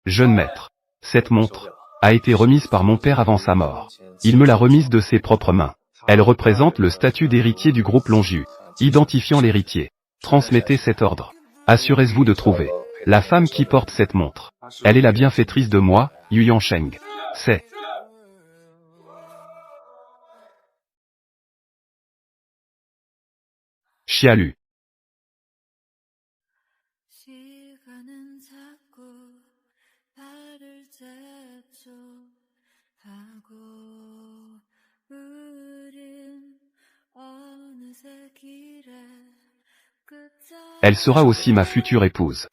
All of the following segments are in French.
Jeune maître. Cette montre a été remise par mon père avant sa mort. Il me l'a remise de ses propres mains. Elle représente le statut d'héritier du groupe Lonju, identifiant l'héritier. Transmettez cet ordre. Assurez-vous de trouver la femme qui porte cette montre. Elle est la bienfaitrice de moi, Yu Yansheng. C'est Chialu. 시간은 자꾸 나를 재촉하고 우린 어느새 길의 Elle sera aussi ma future épouse.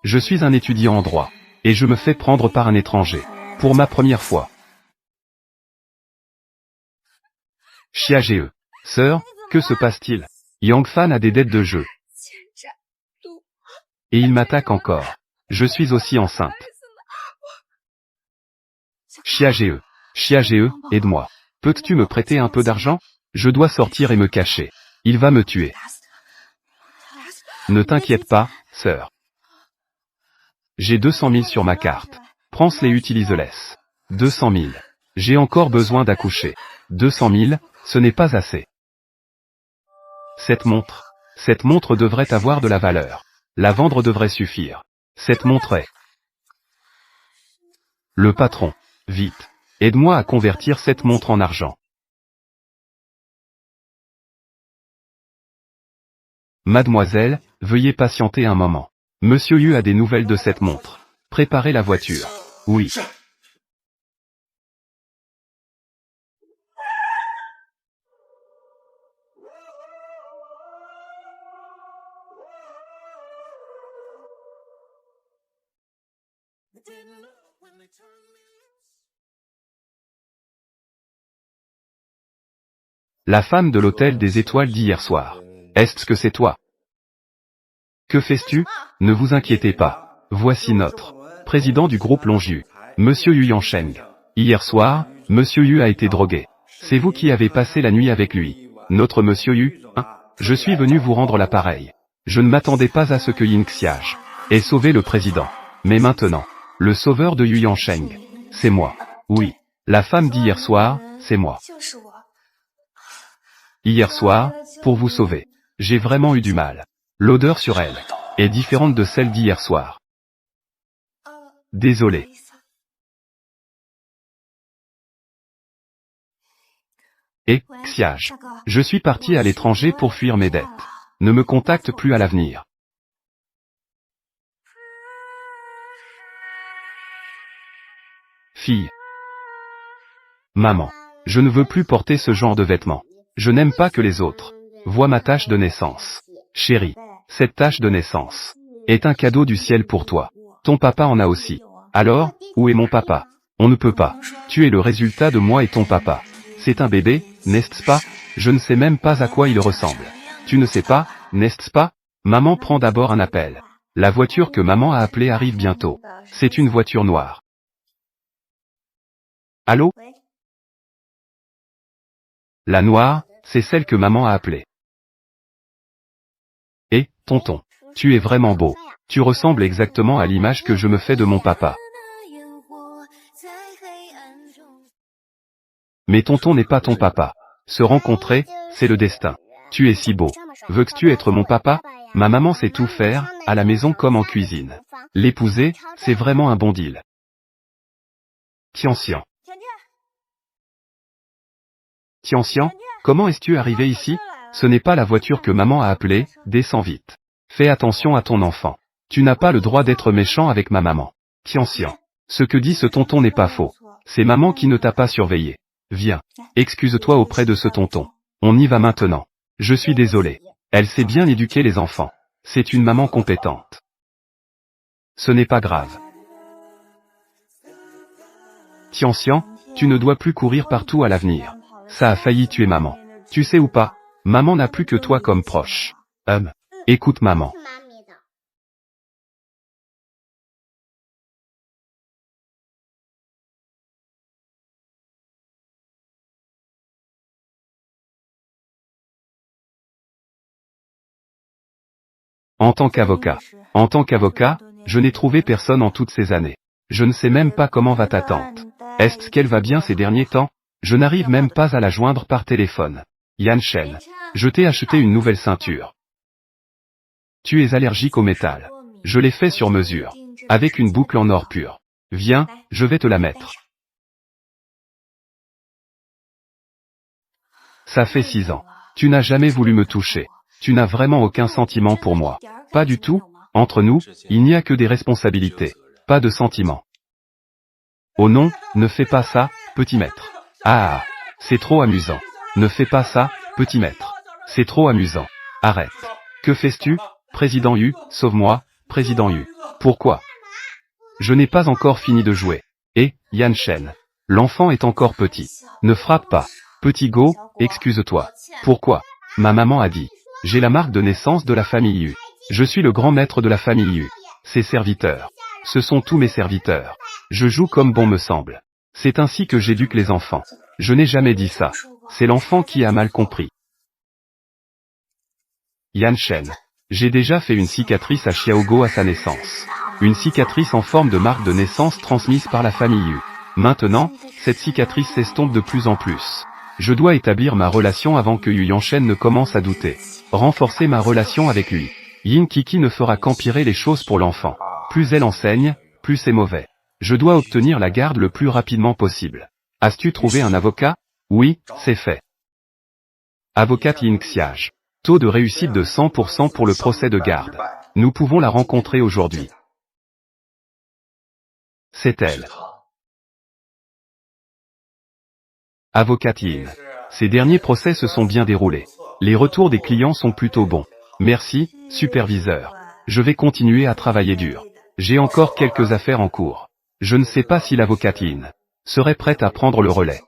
Je suis un étudiant en droit, et je me fais prendre par un étranger, pour ma première fois. Chia-ge. Sœur, que se passe-t-il? Yang Fan a des dettes de jeu. Et il m'attaque encore. Je suis aussi enceinte. Chia-ge. Chia-ge, aide-moi. Peux-tu me prêter un peu d'argent? Je dois sortir et me cacher. Il va me tuer. Ne t'inquiète pas, sœur. J'ai 200 000 sur ma carte. Prends-les et utilise-les. 200 000. J'ai encore besoin d'accoucher. 200 000, ce n'est pas assez. Cette montre devrait avoir de la valeur. La vendre devrait suffire. Cette montre est... Le patron. Vite. Aide-moi à convertir cette montre en argent. Mademoiselle, veuillez patienter un moment. Monsieur Yu a des nouvelles de cette montre. Préparez la voiture. Oui. La femme de l'hôtel des étoiles d'hier soir. Est-ce que c'est toi? Que fais-tu? Ne vous inquiétez pas. Voici notre président du groupe Lonju, Monsieur Yu Yansheng. Hier soir, Monsieur Yu a été drogué. C'est vous qui avez passé la nuit avec lui. Notre Monsieur Yu, hein? Je suis venu vous rendre l'appareil. Je ne m'attendais pas à ce que Yin Xiage ait sauvé le président. Mais maintenant, le sauveur de Yu Yansheng, c'est moi. Oui. La femme d'hier soir, c'est moi. Hier soir, pour vous sauver, j'ai vraiment eu du mal. L'odeur sur elle est différente de celle d'hier soir. Désolé. Et, Xiage, je suis parti à l'étranger pour fuir mes dettes. Ne me contacte plus à l'avenir. Fille. Maman. Je ne veux plus porter ce genre de vêtements. Je n'aime pas que les autres voient ma tache de naissance. Chérie, cette tache de naissance est un cadeau du ciel pour toi. Ton papa en a aussi. Alors, où est mon papa? On ne peut pas. Tu es le résultat de moi et ton papa. C'est un bébé, n'est-ce pas? Je ne sais même pas à quoi il ressemble. Tu ne sais pas, n'est-ce pas? Maman prend d'abord un appel. La voiture que maman a appelée arrive bientôt. C'est une voiture noire. Allô? La noire, c'est celle que maman a appelée. Et, tonton, tu es vraiment beau. Tu ressembles exactement à l'image que je me fais de mon papa. Mais tonton n'est pas ton papa. Se rencontrer, c'est le destin. Tu es si beau. Veux-tu être mon papa? Ma maman sait tout faire, à la maison comme en cuisine. L'épouser, c'est vraiment un bon deal. Tianxian. Tianxian, comment es-tu arrivé ici? Ce n'est pas la voiture que maman a appelée, descends vite. Fais attention à ton enfant. Tu n'as pas le droit d'être méchant avec ma maman. Tianxian. Ce que dit ce tonton n'est pas faux. C'est maman qui ne t'a pas surveillé. Viens. Excuse-toi auprès de ce tonton. On y va maintenant. Je suis désolé. Elle sait bien éduquer les enfants. C'est une maman compétente. Ce n'est pas grave. Tianxian, tu ne dois plus courir partout à l'avenir. Ça a failli tuer maman. Tu sais ou pas? Maman n'a plus que toi comme proche. Écoute maman. En tant qu'avocat, Je n'ai trouvé personne en toutes ces années. Je ne sais même pas comment va ta tante. Est-ce qu'elle va bien ces derniers temps? Je n'arrive même pas à la joindre par téléphone. Yan Shen. Je t'ai acheté une nouvelle ceinture. Tu es allergique au métal. Je l'ai fait sur mesure. Avec une boucle en or pur. Viens, je vais te la mettre. Ça fait 6 ans. Tu n'as jamais voulu me toucher. Tu n'as vraiment aucun sentiment pour moi. Pas du tout. Entre nous, il n'y a que des responsabilités. Pas de sentiments. Oh non, ne fais pas ça, petit maître. Ah, c'est trop amusant. Ne fais pas ça, petit maître. C'est trop amusant. Arrête. Que fais-tu? Président Yu, sauve-moi, Président Yu. Pourquoi? Je n'ai pas encore fini de jouer. Et, Yan Shen. L'enfant est encore petit. Ne frappe pas. Petit Go, excuse-toi. Pourquoi? Ma maman a dit. J'ai la marque de naissance de la famille Yu. Je suis le grand maître de la famille Yu. Ses serviteurs. Ce sont tous mes serviteurs. Je joue comme bon me semble. C'est ainsi que j'éduque les enfants. Je n'ai jamais dit ça. C'est l'enfant qui a mal compris. Yan Shen. J'ai déjà fait une cicatrice à Xiaogo à sa naissance. Une cicatrice en forme de marque de naissance transmise par la famille Yu. Maintenant, cette cicatrice s'estompe de plus en plus. Je dois établir ma relation avant que Yu Yanshen ne commence à douter. Renforcer ma relation avec lui. Yin Kiki ne fera qu'empirer les choses pour l'enfant. Plus elle enseigne, plus c'est mauvais. Je dois obtenir la garde le plus rapidement possible. As-tu trouvé un avocat? Oui, c'est fait. Avocate Yin Xiage. Taux de réussite de 100% pour le procès de garde. Nous pouvons la rencontrer aujourd'hui. C'est elle. Avocate Yin. Ces derniers procès se sont bien déroulés. Les retours des clients sont plutôt bons. Merci, superviseur. Je vais continuer à travailler dur. J'ai encore quelques affaires en cours. Je ne sais pas si l'avocate Yin serait prête à prendre le relais.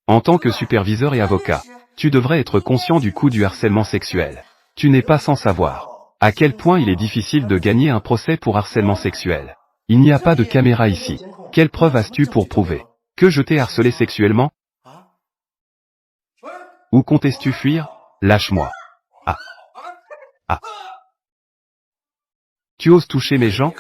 En tant que superviseur et avocat, tu devrais être conscient du coût du harcèlement sexuel. Tu n'es pas sans savoir à quel point il est difficile de gagner un procès pour harcèlement sexuel. Il n'y a pas de caméra ici. Quelle preuve as-tu pour prouver que je t'ai harcelé sexuellement? Où comptes-tu fuir? Lâche-moi. Ah. Ah. Tu oses toucher mes gens?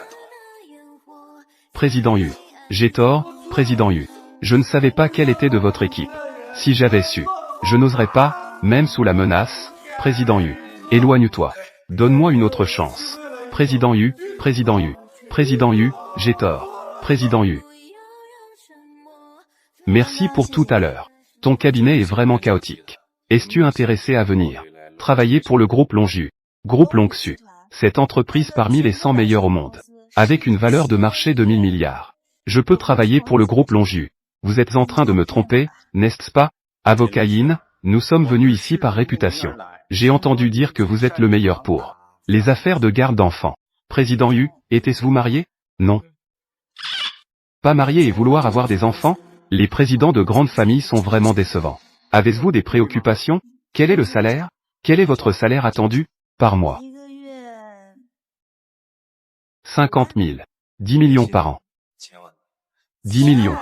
Président Yu. J'ai tort, Président Yu. Je ne savais pas quelle était de votre équipe. Si j'avais su, je n'oserais pas, même sous la menace, Président Yu. Éloigne-toi. Donne-moi une autre chance. Président Yu, Président Yu. Président Yu, j'ai tort. Président Yu. Merci pour tout à l'heure. Ton cabinet est vraiment chaotique. Es-tu intéressé à venir travailler pour le groupe Longju? Groupe Longxu. Cette entreprise parmi les 100 meilleures au monde. Avec une valeur de marché de 1000 milliards. Je peux travailler pour le groupe Longju. Vous êtes en train de me tromper, n'est-ce pas? Avocat Yin, nous sommes venus ici par réputation. J'ai entendu dire que vous êtes le meilleur pour les affaires de garde d'enfants. Président Yu, était-ce vous marié? Non. Pas marié et vouloir avoir des enfants? Les présidents de grandes familles sont vraiment décevants. Avez-vous des préoccupations? Quel est le salaire? Quel est votre salaire attendu par mois? 50 000. 10 millions par an. 10 millions.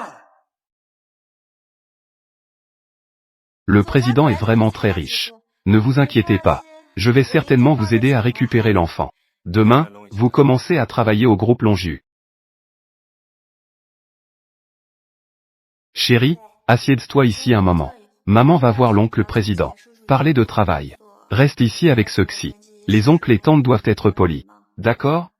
Le président est vraiment très riche. Ne vous inquiétez pas. Je vais certainement vous aider à récupérer l'enfant. Demain, vous commencez à travailler au groupe Longju. Chérie, assieds-toi ici un moment. Maman va voir l'oncle président. Parler de travail. Reste ici avec ceux-ci. Les oncles et tantes doivent être polis. D'accord?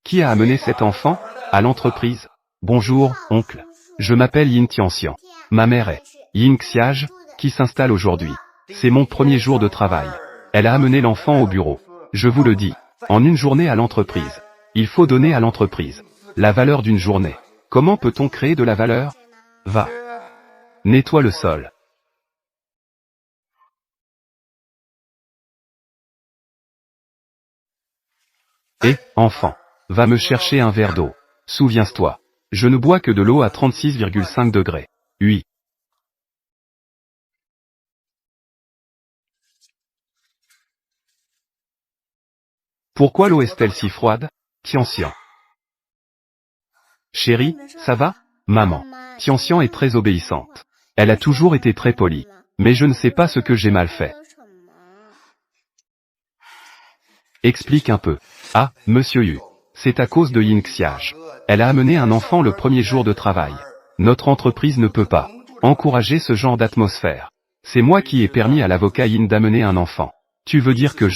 Qui a amené cet enfant à l'entreprise? Bonjour, oncle. Je m'appelle Yin Tianxian. Ma mère est Yin Xiage, qui s'installe aujourd'hui. C'est mon premier jour de travail. Elle a amené l'enfant au bureau. Je vous le dis, en une journée à l'entreprise. Il faut donner à l'entreprise la valeur d'une journée. Comment peut-on créer de la valeur? Va. Nettoie le sol. Et, enfant, va me chercher un verre d'eau. Souviens-toi. Je ne bois que de l'eau à 36,5 degrés. Oui. Pourquoi l'eau est-elle si froide? Tianxian. Chérie, ça va? Maman. Tianxian est très obéissante. Elle a toujours été très polie. Mais je ne sais pas ce que j'ai mal fait. Explique un peu. Ah, monsieur Yu. C'est à cause de Yin Xiage. Elle a amené un enfant le premier jour de travail. Notre entreprise ne peut pas encourager ce genre d'atmosphère. C'est moi qui ai permis à l'avocat Yin d'amener un enfant. Tu veux dire que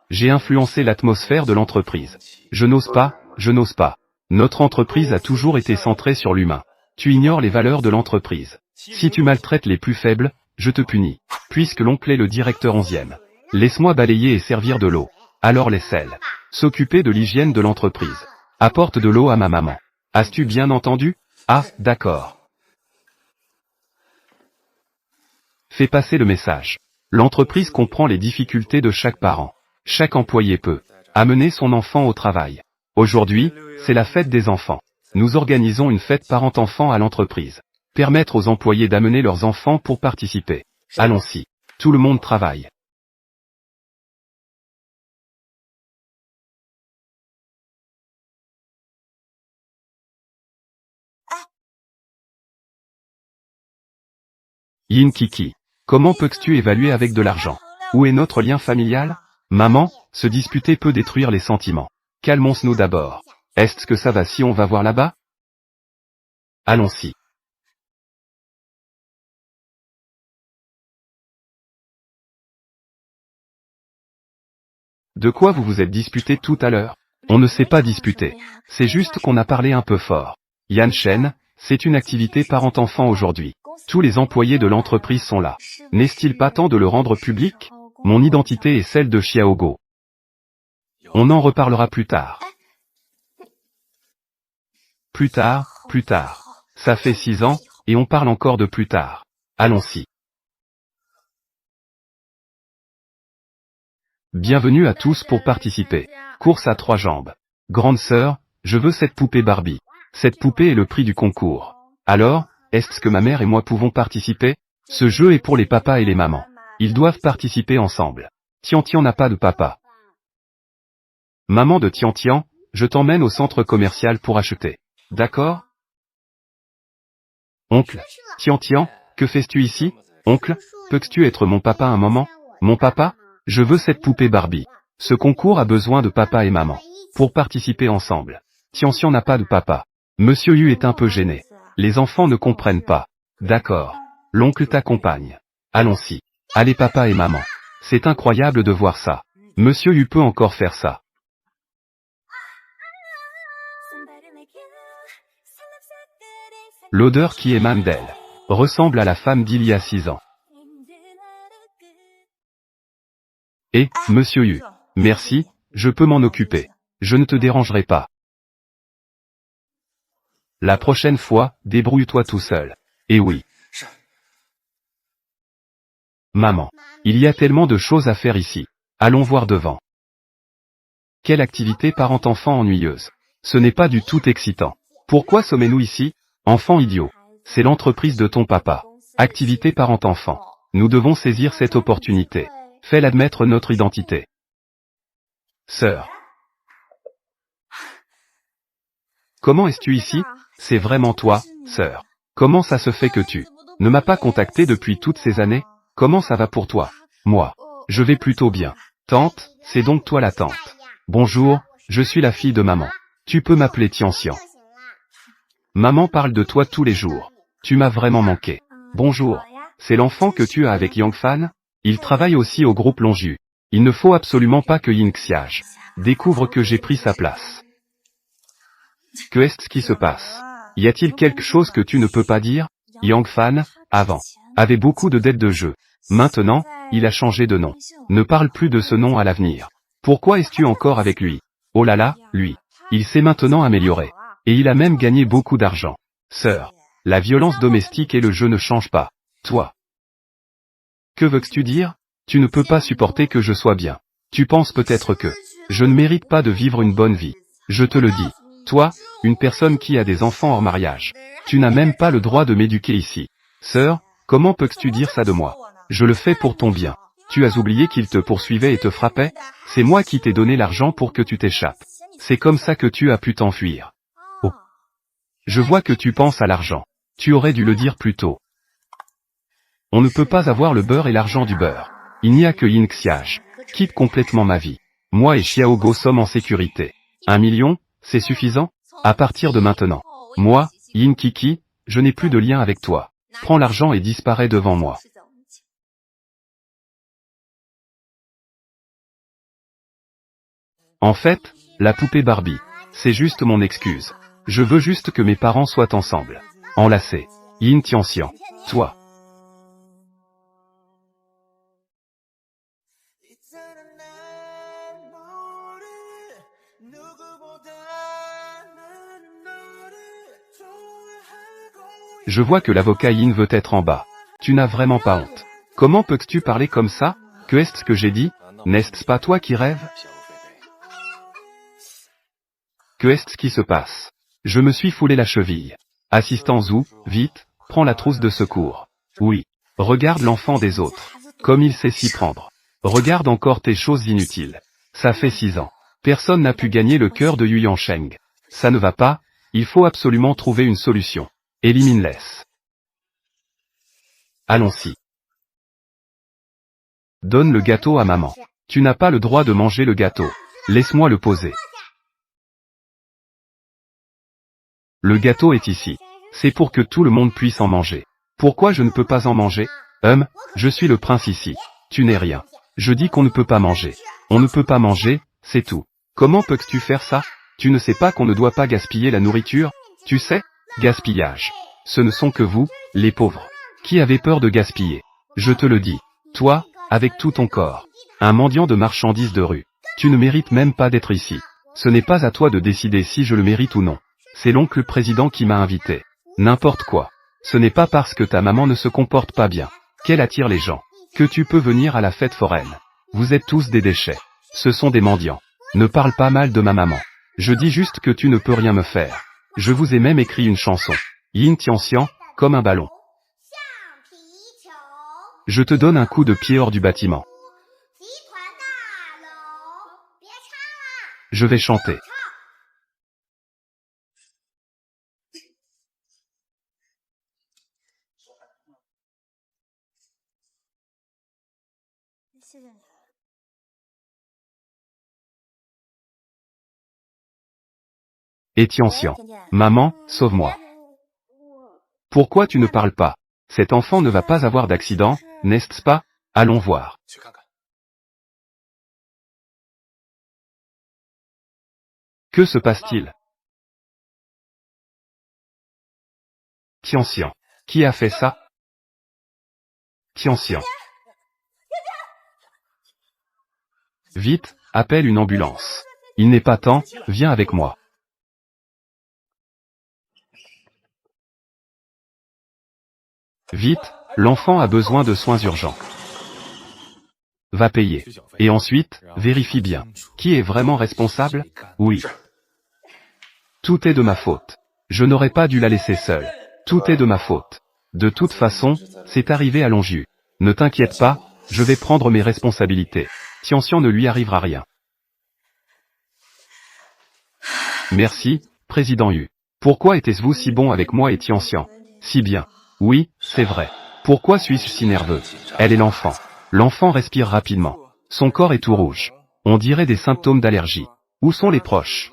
j'ai influencé l'atmosphère de l'entreprise. Je n'ose pas. Notre entreprise a toujours été centrée sur l'humain. Tu ignores les valeurs de l'entreprise. Si tu maltraites les plus faibles, je te punis. Puisque l'oncle est le directeur 11e. Laisse-moi balayer et servir de l'eau. Alors laisse-elle s'occuper de l'hygiène de l'entreprise. Apporte de l'eau à ma maman. As-tu bien entendu? Ah, d'accord. Fais passer le message. L'entreprise comprend les difficultés de chaque parent. Chaque employé peut amener son enfant au travail. Aujourd'hui, c'est la fête des enfants. Nous organisons une fête parent-enfant à l'entreprise. Permettre aux employés d'amener leurs enfants pour participer. Allons-y. Tout le monde travaille. Yin Kiki. Comment peux-tu évaluer avec de l'argent? Où est notre lien familial? Maman, se disputer peut détruire les sentiments. Calmons-nous d'abord. Est-ce que ça va si on va voir là-bas? Allons-y. De quoi vous vous êtes disputé tout à l'heure? On ne s'est pas disputé. C'est juste qu'on a parlé un peu fort. Yan Shen, c'est une activité parent-enfant aujourd'hui. Tous les employés de l'entreprise sont là. N'est-il pas temps de le rendre public? Mon identité est celle de Xiaogo. On en reparlera plus tard. Plus tard. Ça fait 6 ans, et on parle encore de plus tard. Allons-y. Bienvenue à tous pour participer. Course à 3 jambes. Grande sœur, je veux cette poupée Barbie. Cette poupée est le prix du concours. Alors, est-ce que ma mère et moi pouvons participer? Ce jeu est pour les papas et les mamans. Ils doivent participer ensemble. Tian n'a pas de papa. Maman de Tian, je t'emmène au centre commercial pour acheter. D'accord? Oncle, Tian, que fais-tu ici? Oncle, peux-tu être mon papa un moment? Mon papa? Je veux cette poupée Barbie. Ce concours a besoin de papa et maman. Pour participer ensemble. Tian n'a pas de papa. Monsieur Yu est un peu gêné. Les enfants ne comprennent pas. D'accord. L'oncle t'accompagne. Allons-y. Allez papa et maman. C'est incroyable de voir ça. Monsieur Yu peut encore faire ça. L'odeur qui émane d'elle ressemble à la femme d'il y a 6 ans. Et, monsieur Yu. Merci, je peux m'en occuper. Je ne te dérangerai pas. La prochaine fois, débrouille-toi tout seul. Et oui. Maman. Il y a tellement de choses à faire ici. Allons voir devant. Quelle activité parent-enfant ennuyeuse. Ce n'est pas du tout excitant. Pourquoi sommes-nous ici? Enfant idiot. C'est l'entreprise de ton papa. Activité parent-enfant. Nous devons saisir cette opportunité. Fais admettre notre identité. Sœur. Comment es-tu ici? C'est vraiment toi, sœur. Comment ça se fait que tu ne m'as pas contacté depuis toutes ces années? Comment ça va pour toi? Moi. Je vais plutôt bien. Tante, c'est donc toi la tante. Bonjour, je suis la fille de maman. Tu peux m'appeler Tian. Maman parle de toi tous les jours. Tu m'as vraiment manqué. Bonjour. C'est l'enfant que tu as avec Yang Fan? Il travaille aussi au groupe Longju. Il ne faut absolument pas que Yin Xiage découvre que j'ai pris sa place. Que est-ce qui se passe? Y a-t-il quelque chose que tu ne peux pas dire? Yang Fan, avant, avait beaucoup de dettes de jeu. Maintenant, il a changé de nom. Ne parle plus de ce nom à l'avenir. Pourquoi es-tu encore avec lui? Oh là là, lui. Il s'est maintenant amélioré. Et il a même gagné beaucoup d'argent. Sœur, la violence domestique et le jeu ne changent pas. Toi. Que veux-tu dire? Tu ne peux pas supporter que je sois bien. Tu penses peut-être que je ne mérite pas de vivre une bonne vie. Je te le dis. Toi, une personne qui a des enfants hors mariage. Tu n'as même pas le droit de m'éduquer ici. Sœur, comment peux-tu dire ça de moi? Je le fais pour ton bien. Tu as oublié qu'il te poursuivait et te frappait? C'est moi qui t'ai donné l'argent pour que tu t'échappes. C'est comme ça que tu as pu t'enfuir. Oh. Je vois que tu penses à l'argent. Tu aurais dû le dire plus tôt. On ne peut pas avoir le beurre et l'argent du beurre. Il n'y a que Yin Xiage. Quitte complètement ma vie. Moi et Xiaogo sommes en sécurité. 1 million, c'est suffisant? À partir de maintenant. Moi, Yin Kiki, je n'ai plus de lien avec toi. Prends l'argent et disparais devant moi. En fait, la poupée Barbie, c'est juste mon excuse. Je veux juste que mes parents soient ensemble. Enlacés. Yin Tianxian. Toi. Je vois que l'avocat Yin veut être en bas. Tu n'as vraiment pas honte. Comment peux-tu parler comme ça? Que est-ce que j'ai dit? N'est-ce pas toi qui rêves? Que est-ce qui se passe? Je me suis foulé la cheville. Assistant Zhu, vite, prends la trousse de secours. Oui. Regarde l'enfant des autres. Comme il sait s'y prendre. Regarde encore tes choses inutiles. Ça fait 6 ans. Personne n'a pu gagner le cœur de Yu Yansheng. Ça ne va pas, il faut absolument trouver une solution. Élimine-les. Allons-y. Donne le gâteau à maman. Tu n'as pas le droit de manger le gâteau. Laisse-moi le poser. Le gâteau est ici. C'est pour que tout le monde puisse en manger. Pourquoi je ne peux pas en manger? Je suis le prince ici. Tu n'es rien. Je dis qu'on ne peut pas manger. On ne peut pas manger, c'est tout. Comment peux-tu faire ça? Tu ne sais pas qu'on ne doit pas gaspiller la nourriture? Tu sais? Gaspillage. Ce ne sont que vous, les pauvres, qui avez peur de gaspiller. Je te le dis. Toi, avec tout ton corps. Un mendiant de marchandises de rue. Tu ne mérites même pas d'être ici. Ce n'est pas à toi de décider si je le mérite ou non. C'est l'oncle président qui m'a invité. N'importe quoi. Ce n'est pas parce que ta maman ne se comporte pas bien qu'elle attire les gens que tu peux venir à la fête foraine. Vous êtes tous des déchets. Ce sont des mendiants. Ne parle pas mal de ma maman. Je dis juste que tu ne peux rien me faire. Je vous ai même écrit une chanson. Yin Tianxian, comme un ballon. Je te donne un coup de pied hors du bâtiment. Je vais chanter. Et Tianxian. Maman, sauve-moi. Pourquoi tu ne parles pas? Cet enfant ne va pas avoir d'accident, n'est-ce pas? Allons voir. Que se passe-t-il? Tianxian. Qui a fait ça? Tianxian. Vite, appelle une ambulance. Il n'est pas temps, viens avec moi. Vite, l'enfant a besoin de soins urgents. Va payer. Et ensuite, vérifie bien. Qui est vraiment responsable? Oui. Tout est de ma faute. Je n'aurais pas dû la laisser seule. Tout est de ma faute. De toute façon, c'est arrivé à Longju. Ne t'inquiète pas, je vais prendre mes responsabilités. Tianxian ne lui arrivera rien. Merci, Président Yu. Pourquoi était-vous si bon avec moi et Tianxian? Si bien. Oui, c'est vrai. Pourquoi suis-je si nerveux? Elle est l'enfant. L'enfant respire rapidement. Son corps est tout rouge. On dirait des symptômes d'allergie. Où sont les proches?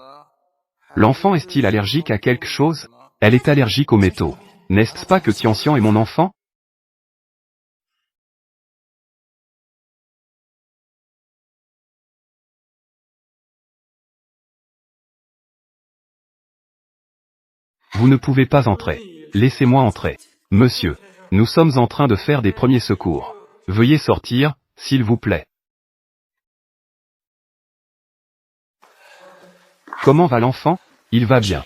L'enfant est-il allergique à quelque chose? Elle est allergique aux métaux. N'est-ce pas que Tianxian est mon enfant? Vous ne pouvez pas entrer. Laissez-moi entrer. Monsieur, nous sommes en train de faire des premiers secours. Veuillez sortir, s'il vous plaît. Comment va l'enfant? Il va bien.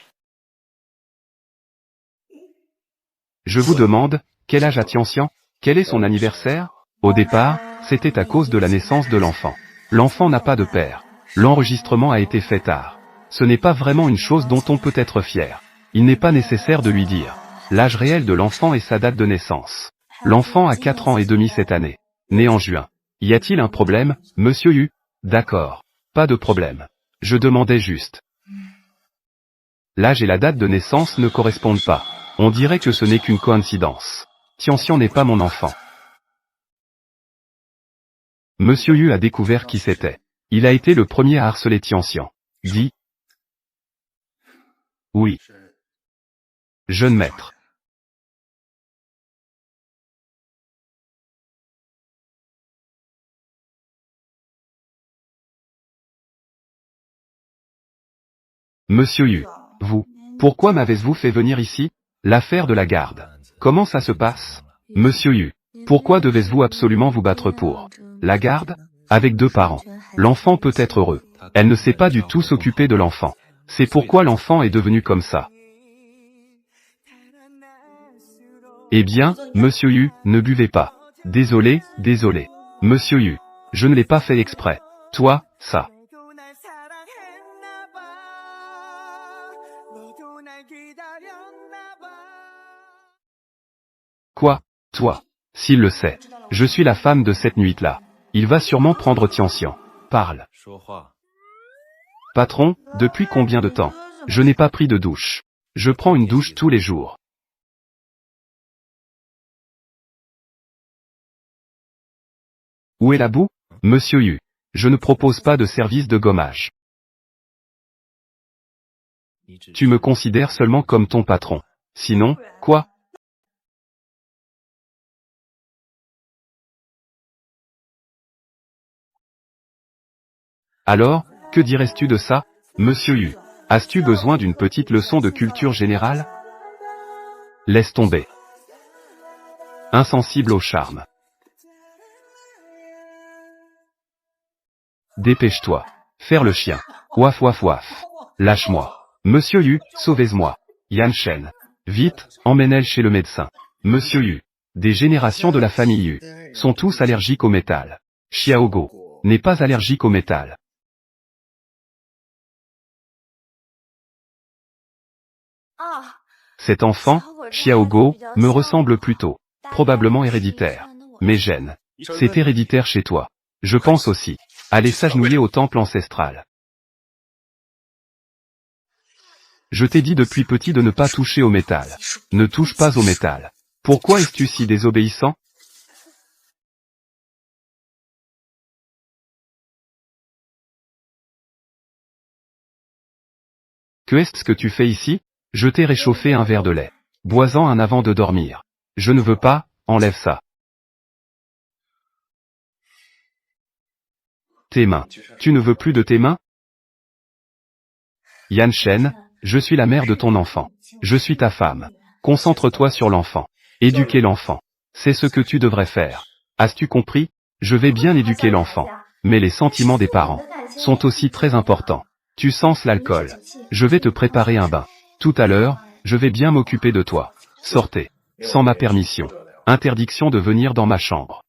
Je vous demande, quel âge a Tianxian? Quel est son anniversaire? Au départ, c'était à cause de la naissance de l'enfant. L'enfant n'a pas de père. L'enregistrement a été fait tard. Ce n'est pas vraiment une chose dont on peut être fier. Il n'est pas nécessaire de lui dire l'âge réel de l'enfant et sa date de naissance. L'enfant a 4 ans et demi cette année. Né en juin. Y a-t-il un problème, monsieur Yu? D'accord. Pas de problème. Je demandais juste. L'âge et la date de naissance ne correspondent pas. On dirait que ce n'est qu'une coïncidence. Tianxian n'est pas mon enfant. Monsieur Yu a découvert qui c'était. Il a été le premier à harceler Tianxian. Dis. Oui. Jeune maître. Monsieur Yu. Vous. Pourquoi m'avez-vous fait venir ici? L'affaire de la garde. Comment ça se passe? Monsieur Yu. Pourquoi devez-vous absolument vous battre pour la garde? Avec 2 parents. L'enfant peut être heureux. Elle ne sait pas du tout s'occuper de l'enfant. C'est pourquoi l'enfant est devenu comme ça. Eh bien, Monsieur Yu, ne buvez pas. Désolé, désolé. Monsieur Yu. Je ne l'ai pas fait exprès. Toi, ça. Quoi? Toi? S'il le sait. Je suis la femme de cette nuit-là. Il va sûrement prendre Tianxian. Parle. Patron, depuis combien de temps? Je n'ai pas pris de douche. Je prends une douche tous les jours. Où est la boue? Monsieur Yu. Je ne propose pas de service de gommage. Tu me considères seulement comme ton patron. Sinon, quoi? Alors, que dirais-tu de ça, Monsieur Yu? As-tu besoin d'une petite leçon de culture générale? Laisse tomber. Insensible au charme. Dépêche-toi. Faire le chien. Ouaf ouaf ouaf. Lâche-moi. Monsieur Yu, sauvez-moi. Yan Shen. Vite, emmène-elle chez le médecin. Monsieur Yu. Des générations de la famille Yu sont tous allergiques au métal. Xiaogo n'est pas allergique au métal. Cet enfant, Xiaogo, me ressemble plutôt. Probablement héréditaire. Mes gènes. C'est héréditaire chez toi. Je pense aussi. Aller s'agenouiller au temple ancestral. Je t'ai dit depuis petit de ne pas toucher au métal. Ne touche pas au métal. Pourquoi es-tu si désobéissant? Que est-ce que tu fais ici? Je t'ai réchauffé un verre de lait. Bois-en un avant de dormir. Je ne veux pas, enlève ça. Tes mains. Tu ne veux plus de tes mains? Yan Shen, je suis la mère de ton enfant. Je suis ta femme. Concentre-toi sur l'enfant. Éduquer l'enfant. C'est ce que tu devrais faire. As-tu compris? Je vais bien éduquer l'enfant. Mais les sentiments des parents sont aussi très importants. Tu sens l'alcool. Je vais te préparer un bain. Tout à l'heure, je vais bien m'occuper de toi. Sortez. Sans ma permission. Interdiction de venir dans ma chambre.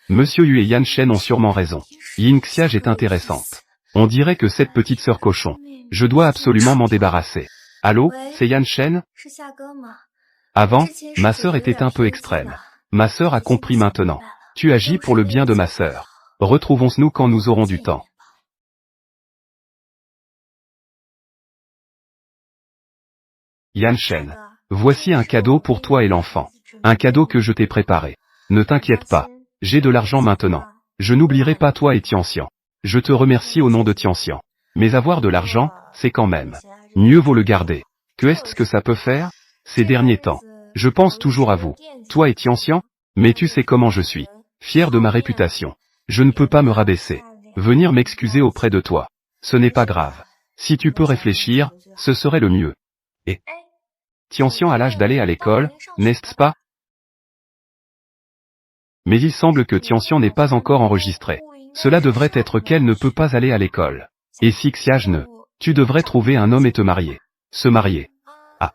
Monsieur Yu et Yan Shen ont sûrement raison. Yin Xiage est intéressante. On dirait que cette petite sœur cochon. Je dois absolument m'en débarrasser. Allô, c'est Yan Shen? Avant, ma sœur était un peu extrême. Ma sœur a compris maintenant. Tu agis pour le bien de ma sœur. Retrouvons-nous quand nous aurons du temps. Yan Shen. Voici un cadeau pour toi et l'enfant. Un cadeau que je t'ai préparé. Ne t'inquiète pas. J'ai de l'argent maintenant. Je n'oublierai pas toi et Tianxian. Je te remercie au nom de Tianxian. Mais avoir de l'argent, c'est quand même. Mieux vaut le garder. Que est-ce que ça peut faire? Ces derniers temps. Je pense toujours à vous. Toi et Tianxian? Mais tu sais comment je suis. Fier de ma réputation. Je ne peux pas me rabaisser. Venir m'excuser auprès de toi. Ce n'est pas grave. Si tu peux réfléchir, ce serait le mieux. Et Tianxian a l'âge d'aller à l'école, n'est-ce pas? Mais il semble que Tianxian n'est pas encore enregistré. Cela devrait être qu'elle ne peut pas aller à l'école. Et si Xiage ne, tu devrais trouver un homme et te marier. Se marier. Ah.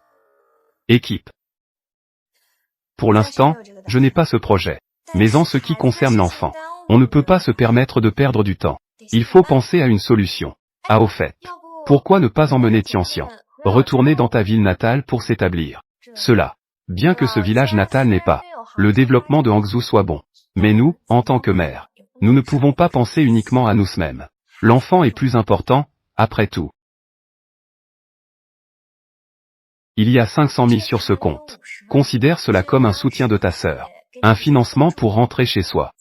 Équipe. Pour l'instant, je n'ai pas ce projet. Mais en ce qui concerne l'enfant, on ne peut pas se permettre de perdre du temps. Il faut penser à une solution. Ah au fait. Pourquoi ne pas emmener Tianxian? Retourner dans ta ville natale pour s'établir. Cela. Bien que ce village natal n'ait pas le développement de Hangzhou soit bon. Mais nous, en tant que mère, nous ne pouvons pas penser uniquement à nous-mêmes. L'enfant est plus important, après tout. Il y a 500 000 sur ce compte. Considère cela comme un soutien de ta sœur. Un financement pour rentrer chez soi.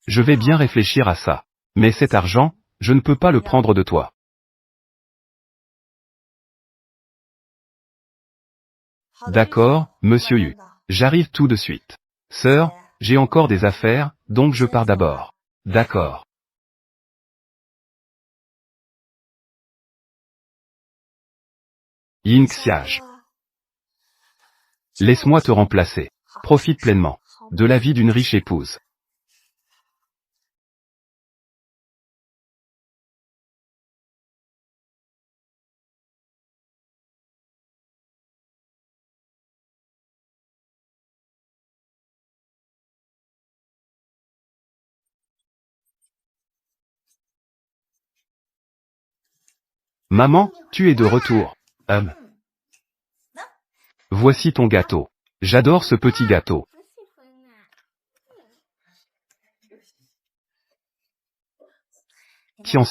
Je vais bien réfléchir à ça. Mais cet argent, je ne peux pas le prendre de toi. D'accord, monsieur Yu. J'arrive tout de suite. Sœur, j'ai encore des affaires, donc je pars d'abord. D'accord. Yin Xiage. Laisse-moi te remplacer. Profite pleinement de la vie d'une riche épouse. Maman, tu es de retour. Voici ton gâteau. J'adore ce petit gâteau. Tian,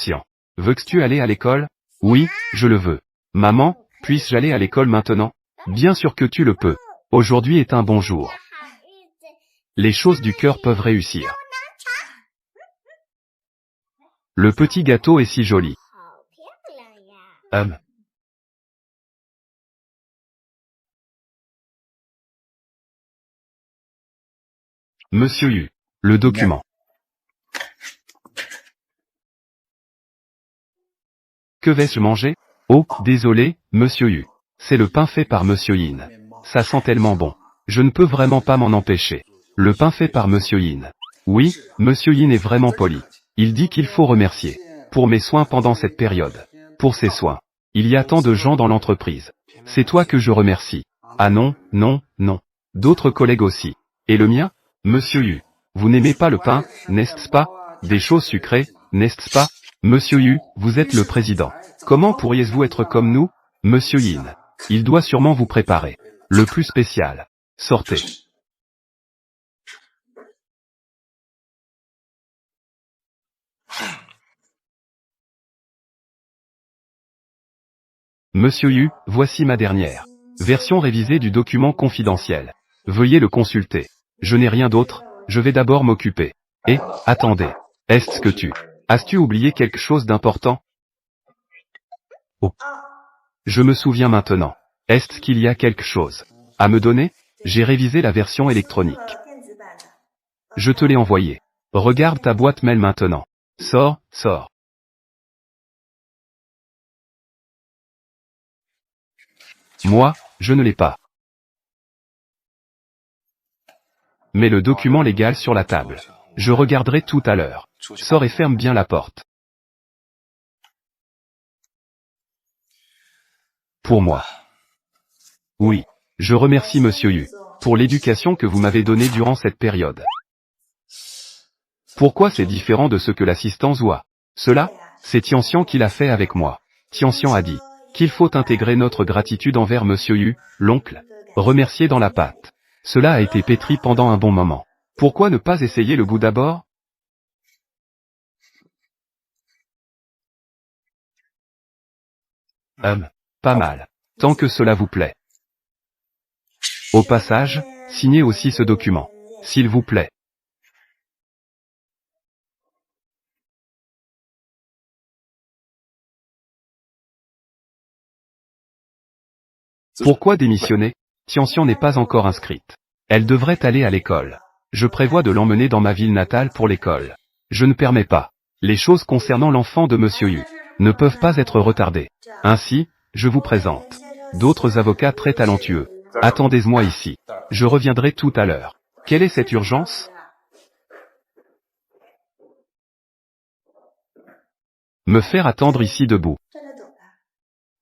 veux-tu aller à l'école? Oui, je le veux. Maman, puis-je aller à l'école maintenant? Bien sûr que tu le peux. Aujourd'hui est un bon jour. Les choses du cœur peuvent réussir. Le petit gâteau est si joli. Monsieur Yu. Le document. Que vais-je manger? Oh, désolé, monsieur Yu. C'est le pain fait par monsieur Yin. Ça sent tellement bon. Je ne peux vraiment pas m'en empêcher. Le pain fait par monsieur Yin. Oui, monsieur Yin est vraiment poli. Il dit qu'il faut remercier. Pour mes soins pendant cette période. Pour ses soins. Il y a tant de gens dans l'entreprise. C'est toi que je remercie. Ah non, non, non. D'autres collègues aussi. Et le mien? Monsieur Yu. Vous n'aimez pas le pain, n'est-ce pas? Des choses sucrées, n'est-ce pas? Monsieur Yu, vous êtes le président. Comment pourriez-vous être comme nous? Monsieur Yin. Il doit sûrement vous préparer. Le plus spécial. Sortez. Monsieur Yu, voici ma dernière version révisée du document confidentiel. Veuillez le consulter. Je n'ai rien d'autre, je vais d'abord m'occuper. Et, attendez. Est-ce que as-tu oublié quelque chose d'important? Oh. Je me souviens maintenant. Est-ce qu'il y a quelque chose à me donner? J'ai révisé la version électronique. Je te l'ai envoyé. Regarde ta boîte mail maintenant. Sors, sors. Moi, je ne l'ai pas. Mets le document légal sur la table. Je regarderai tout à l'heure. Sors et ferme bien la porte. Pour moi. Oui. Je remercie Monsieur Yu pour l'éducation que vous m'avez donnée durant cette période. Pourquoi c'est différent de ce que l'assistance voit? Cela, c'est Tianxian qui l'a fait avec moi. Tianxian a dit qu'il faut intégrer notre gratitude envers Monsieur Yu, l'oncle, remercier dans la pâte. Cela a été pétri pendant un bon moment. Pourquoi ne pas essayer le goût d'abord? Pas mal. Tant que cela vous plaît. Au passage, signez aussi ce document. S'il vous plaît. Pourquoi démissionner? Tianxian n'est pas encore inscrite. Elle devrait aller à l'école. Je prévois de l'emmener dans ma ville natale pour l'école. Je ne permets pas. Les choses concernant l'enfant de Monsieur Yu ne peuvent pas être retardées. Ainsi, je vous présente d'autres avocats très talentueux. Attendez-moi ici. Je reviendrai tout à l'heure. Quelle est cette urgence? Me faire attendre ici debout.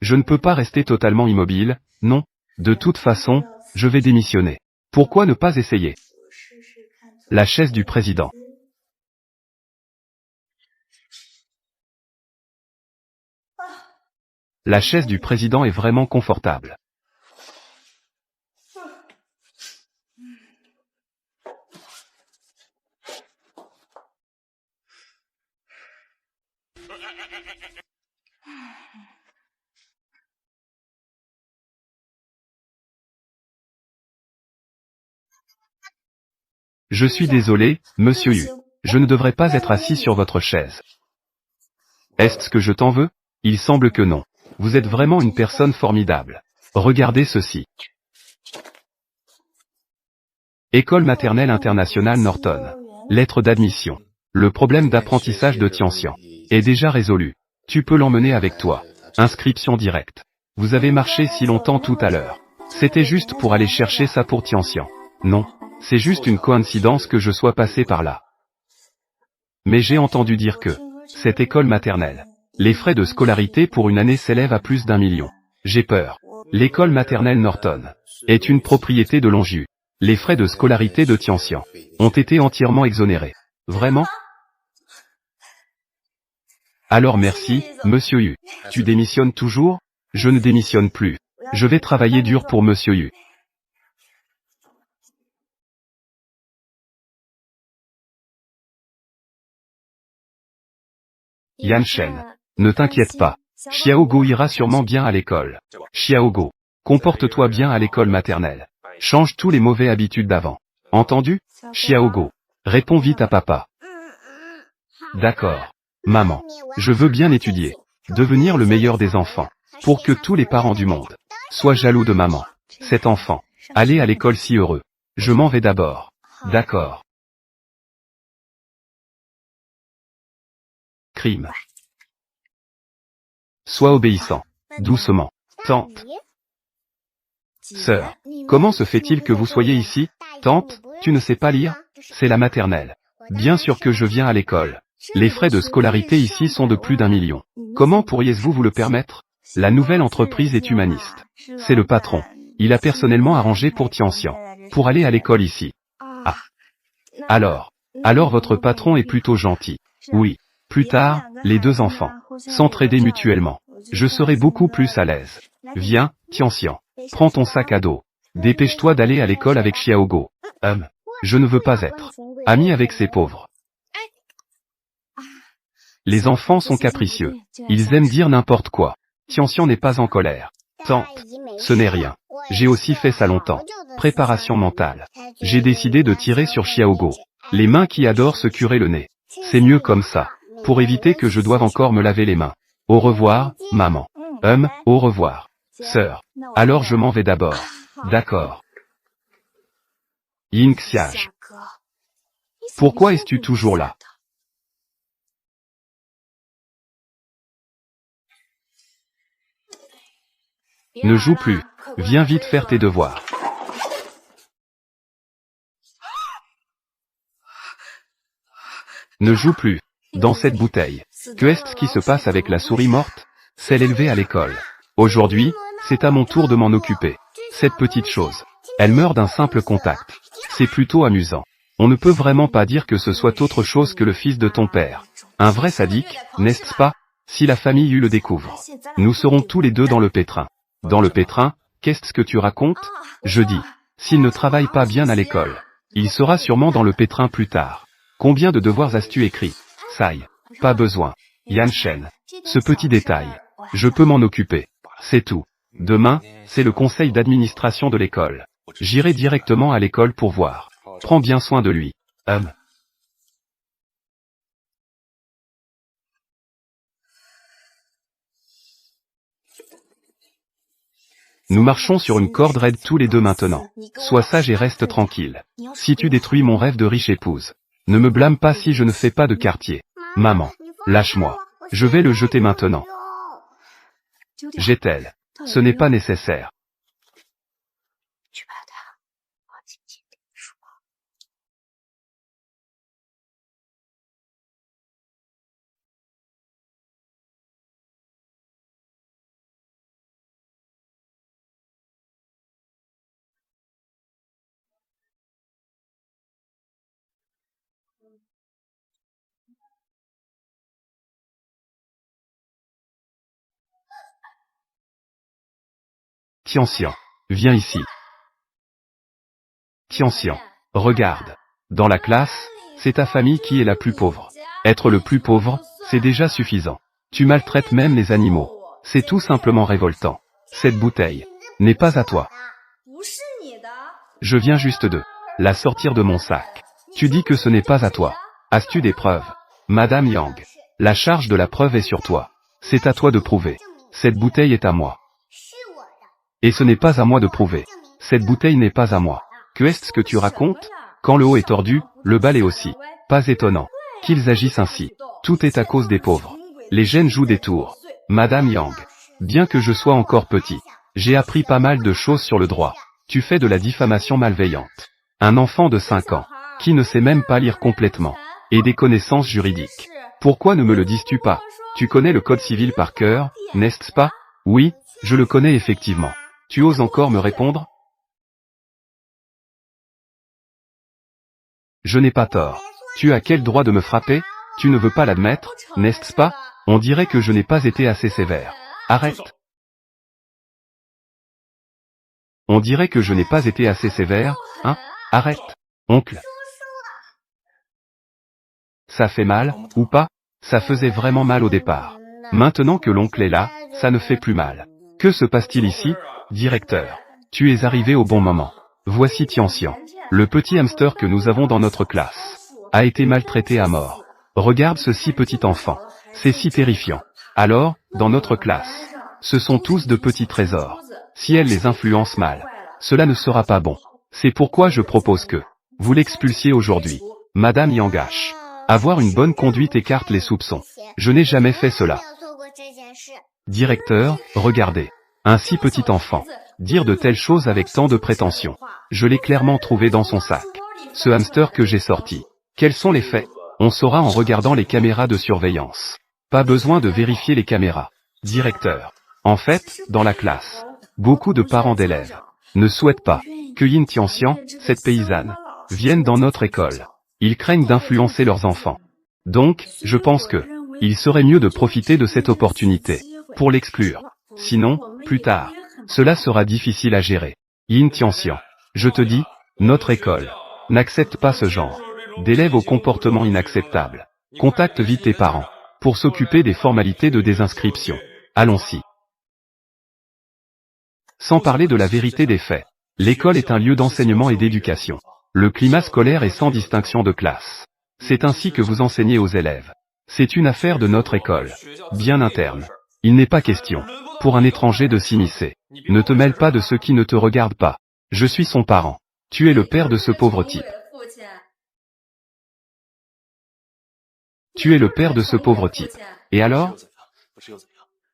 Je ne peux pas rester totalement immobile, non. De toute façon, je vais démissionner. Pourquoi ne pas essayer? La chaise du président. La chaise du président est vraiment confortable. Je suis désolé, monsieur Yu. Je ne devrais pas être assis sur votre chaise. Est-ce que je t'en veux? Il semble que non. Vous êtes vraiment une personne formidable. Regardez ceci. École maternelle internationale Norton. Lettre d'admission. Le problème d'apprentissage de Tianxian est déjà résolu. Tu peux l'emmener avec toi. Inscription directe. Vous avez marché si longtemps tout à l'heure. C'était juste pour aller chercher ça pour Tianxian. Non, c'est juste une coïncidence que je sois passé par là. Mais j'ai entendu dire que cette école maternelle, les frais de scolarité pour une année s'élèvent à plus d'1 million. J'ai peur. L'école maternelle Norton est une propriété de Longju. Les frais de scolarité de Tianxian ont été entièrement exonérés. Vraiment? Alors merci, monsieur Yu. Tu démissionnes toujours? Je ne démissionne plus. Je vais travailler dur pour monsieur Yu. Yan Shen. Ne t'inquiète pas. Xiaogo ira sûrement bien à l'école. Xiaogo, comporte-toi bien à l'école maternelle. Change tous les mauvais habitudes d'avant. Entendu? Xiaogo, réponds vite à papa. D'accord. Maman, je veux bien étudier. Devenir le meilleur des enfants. Pour que tous les parents du monde soient jaloux de maman. Cet enfant. Aller à l'école si heureux. Je m'en vais d'abord. D'accord. Crime. Sois obéissant. Doucement. Tante. Sœur, comment se fait-il que vous soyez ici? Tante, tu ne sais pas lire? C'est la maternelle. Bien sûr que je viens à l'école. Les frais de scolarité ici sont de plus d'1 million. Comment pourriez-vous vous le permettre? La nouvelle entreprise est humaniste. C'est le patron. Il a personnellement arrangé pour Tianxian. Pour aller à l'école ici. Ah. Alors votre patron est plutôt gentil. Oui. Plus tard, les deux enfants s'entraider mutuellement. Je serai beaucoup plus à l'aise. Viens, Tianxian. Prends ton sac à dos. Dépêche-toi d'aller à l'école avec Xiaogo. Je ne veux pas être ami avec ces pauvres. Les enfants sont capricieux. Ils aiment dire n'importe quoi. Tianxian n'est pas en colère. Tante, ce n'est rien. J'ai aussi fait ça longtemps. Préparation mentale. J'ai décidé de tirer sur Xiaogo. Les mains qui adorent se curer le nez. C'est mieux comme ça. Pour éviter que je doive encore me laver les mains. Au revoir, maman. Au revoir. Sœur. Alors je m'en vais d'abord. D'accord. Yin Xiage. Pourquoi es-tu toujours là? Ne joue plus. Viens vite faire tes devoirs. Ne joue plus. Dans cette bouteille. Que est-ce qui se passe avec la souris morte? Celle élevée à l'école. Aujourd'hui, c'est à mon tour de m'en occuper. Cette petite chose. Elle meurt d'un simple contact. C'est plutôt amusant. On ne peut vraiment pas dire que ce soit autre chose que le fils de ton père. Un vrai sadique, n'est-ce pas? Si la famille Yu le découvre. Nous serons tous les deux dans le pétrin. Dans le pétrin, qu'est-ce que tu racontes? Je dis. S'il ne travaille pas bien à l'école, il sera sûrement dans le pétrin plus tard. Combien de devoirs as-tu écrit? Sai. Pas besoin. Yan Shen. Ce petit détail. Je peux m'en occuper. C'est tout. Demain, c'est le conseil d'administration de l'école. J'irai directement à l'école pour voir. Prends bien soin de lui. Nous marchons sur une corde raide tous les deux maintenant. Sois sage et reste tranquille. Si tu détruis mon rêve de riche épouse, ne me blâme pas si je ne fais pas de quartier. Maman, lâche-moi. Je vais le jeter maintenant. Jette-t-elle. Ce n'est pas nécessaire. Tianxian, viens ici. Tianxian, regarde. Dans la classe, c'est ta famille qui est la plus pauvre. Être le plus pauvre, c'est déjà suffisant. Tu maltraites même les animaux. C'est tout simplement révoltant. Cette bouteille n'est pas à toi. Je viens juste de la sortir de mon sac. Tu dis que ce n'est pas à toi. As-tu des preuves? Madame Yang. La charge de la preuve est sur toi. C'est à toi de prouver. Cette bouteille est à moi. Et ce n'est pas à moi de prouver. Cette bouteille n'est pas à moi. Que est-ce que tu racontes? Quand le haut est tordu, le bas l'est aussi. Pas étonnant qu'ils agissent ainsi. Tout est à cause des pauvres. Les gènes jouent des tours. Madame Yang. Bien que je sois encore petit, j'ai appris pas mal de choses sur le droit. Tu fais de la diffamation malveillante. Un enfant de 5 ans, qui ne sait même pas lire complètement, et des connaissances juridiques. Pourquoi ne me le dis-tu pas? Tu connais le code civil par cœur, n'est-ce pas? Oui, je le connais effectivement. Tu oses encore me répondre? Je n'ai pas tort. Tu as quel droit de me frapper? Tu ne veux pas l'admettre, n'est-ce pas? On dirait que je n'ai pas été assez sévère. Arrête. On dirait que je n'ai pas été assez sévère, hein? Arrête. Oncle. Ça fait mal, ou pas? Ça faisait vraiment mal au départ. Maintenant que l'oncle est là, ça ne fait plus mal. Que se passe-t-il ici? Directeur. Tu es arrivé au bon moment. Voici Tianxian. Le petit hamster que nous avons dans notre classe a été maltraité à mort. Regarde ce si petit enfant. C'est si terrifiant. Alors, dans notre classe, ce sont tous de petits trésors. Si elle les influence mal, cela ne sera pas bon. C'est pourquoi je propose que vous l'expulsiez aujourd'hui. Madame Yangash. Avoir une bonne conduite écarte les soupçons. Je n'ai jamais fait cela. Directeur, regardez. Un si petit enfant. Dire de telles choses avec tant de prétention. Je l'ai clairement trouvé dans son sac. Ce hamster que j'ai sorti. Quels sont les faits? On saura en regardant les caméras de surveillance. Pas besoin de vérifier les caméras. Directeur. En fait, dans la classe, beaucoup de parents d'élèves ne souhaitent pas que Yin Tianxian, cette paysanne, vienne dans notre école. Ils craignent d'influencer leurs enfants. Donc, je pense que il serait mieux de profiter de cette opportunité pour l'exclure. Sinon, plus tard, cela sera difficile à gérer. Yin Tianxian, je te dis, notre école n'accepte pas ce genre d'élèves au comportement inacceptable. Contacte vite tes parents pour s'occuper des formalités de désinscription. Allons-y. Sans parler de la vérité des faits. L'école est un lieu d'enseignement et d'éducation. Le climat scolaire est sans distinction de classe. C'est ainsi que vous enseignez aux élèves. C'est une affaire de notre école, bien interne. Il n'est pas question, pour un étranger de s'immiscer. Ne te mêle pas de ceux qui ne te regardent pas. Je suis son parent. Tu es le père de ce pauvre type. Tu es le père de ce pauvre type. Et alors?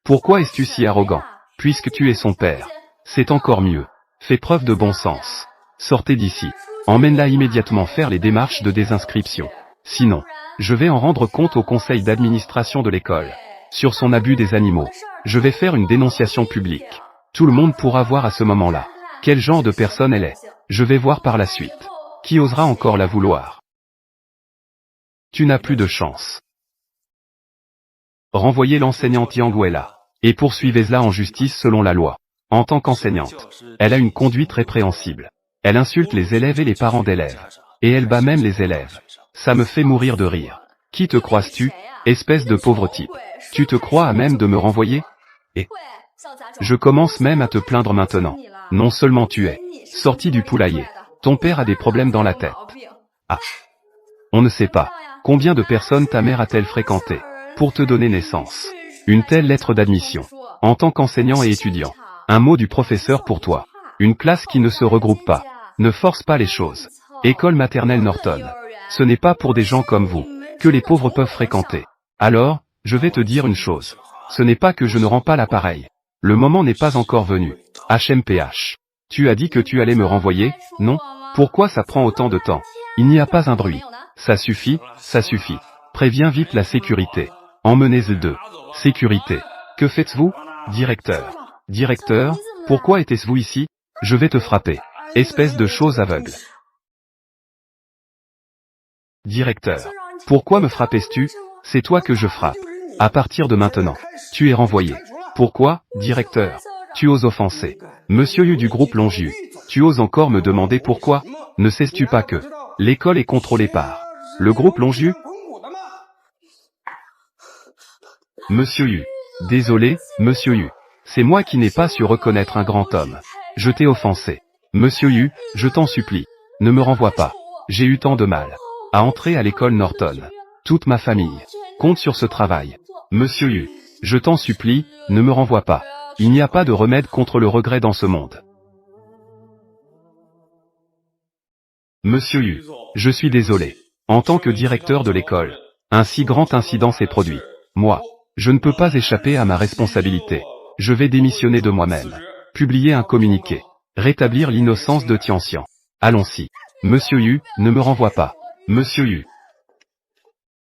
Pourquoi es-tu si arrogant? Puisque tu es son père. C'est encore mieux. Fais preuve de bon sens. Sortez d'ici. Emmène-la immédiatement faire les démarches de désinscription. Sinon, je vais en rendre compte au conseil d'administration de l'école. Sur son abus des animaux. Je vais faire une dénonciation publique. Tout le monde pourra voir à ce moment-là quel genre de personne elle est. Je vais voir par la suite. Qui osera encore la vouloir? Tu n'as plus de chance. Renvoyez l'enseignante Yanguela. Et poursuivez-la en justice selon la loi. En tant qu'enseignante, elle a une conduite répréhensible. Elle insulte les élèves et les parents d'élèves. Et elle bat même les élèves. Ça me fait mourir de rire. Qui te crois-tu, espèce de pauvre type? Tu te crois à même de me renvoyer? Et je commence même à te plaindre maintenant. Non seulement tu es sorti du poulailler, ton père a des problèmes dans la tête. Ah. On ne sait pas combien de personnes ta mère a-t-elle fréquenté pour te donner naissance. Une telle lettre d'admission. En tant qu'enseignant et étudiant. Un mot du professeur pour toi. Une classe qui ne se regroupe pas. Ne force pas les choses. École maternelle Norton. Ce n'est pas pour des gens comme vous que les pauvres peuvent fréquenter. Alors, je vais te dire une chose. Ce n'est pas que je ne rends pas l'appareil. Le moment n'est pas encore venu. HMPH. Tu as dit que tu allais me renvoyer, non? Pourquoi ça prend autant de temps? Il n'y a pas un bruit. Ça suffit, ça suffit. Préviens vite la sécurité. Emmenez-le deux. Sécurité. Que faites-vous? Directeur. Directeur, pourquoi était-ce-vous ici? Je vais te frapper. Espèce de chose aveugle. Directeur. Pourquoi me frappes-tu? C'est toi que je frappe. À partir de maintenant, tu es renvoyé. Pourquoi, directeur? Tu oses offenser Monsieur Yu du groupe Longiu. Tu oses encore me demander pourquoi? Ne sais-tu pas que l'école est contrôlée par le groupe Longiu? Monsieur Yu. Désolé, Monsieur Yu. C'est moi qui n'ai pas su reconnaître un grand homme. Je t'ai offensé. Monsieur Yu, je t'en supplie. Ne me renvoie pas. J'ai eu tant de mal. à entrer à l'école Norton. Toute ma famille compte sur ce travail. Monsieur Yu, je t'en supplie, ne me renvoie pas. Il n'y a pas de remède contre le regret dans ce monde. Monsieur Yu, je suis désolé. En tant que directeur de l'école, un si grand incident s'est produit. Moi, je ne peux pas échapper à ma responsabilité. Je vais démissionner de moi-même. Publier un communiqué. Rétablir l'innocence de Tianxian. Allons-y. Monsieur Yu, ne me renvoie pas. Monsieur Yu.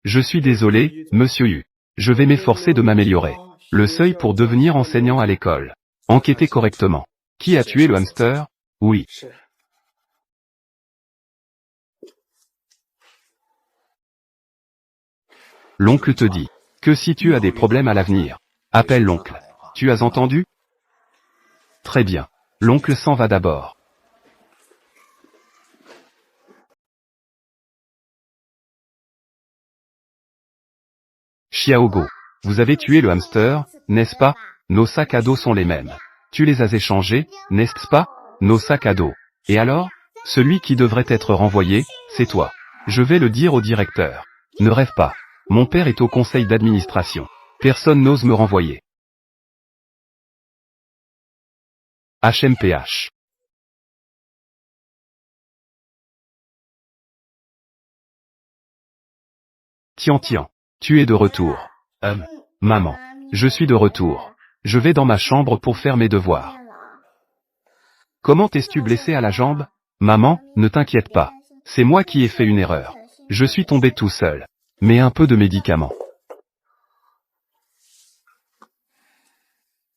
Je suis désolé, Monsieur Yu. Je vais m'efforcer de m'améliorer. Le seuil pour devenir enseignant à l'école. Enquêter correctement. Qui a tué le hamster? Oui. L'oncle te dit. Que si tu as des problèmes à l'avenir? Appelle l'oncle. Tu as entendu? Très bien. L'oncle s'en va d'abord. Xiaogo. Vous avez tué le hamster, n'est-ce pas? Nos sacs à dos sont les mêmes. Tu les as échangés, n'est-ce pas? Nos sacs à dos. Et alors? Celui qui devrait être renvoyé, c'est toi. Je vais le dire au directeur. Ne rêve pas. Mon père est au conseil d'administration. Personne n'ose me renvoyer. HMPH. Tian, tu es de retour. Maman, je suis de retour. Je vais dans ma chambre pour faire mes devoirs. Comment t'es-tu blessé à la jambe? Maman, ne t'inquiète pas. C'est moi qui ai fait une erreur. Je suis tombé tout seul. Mais un peu de médicaments.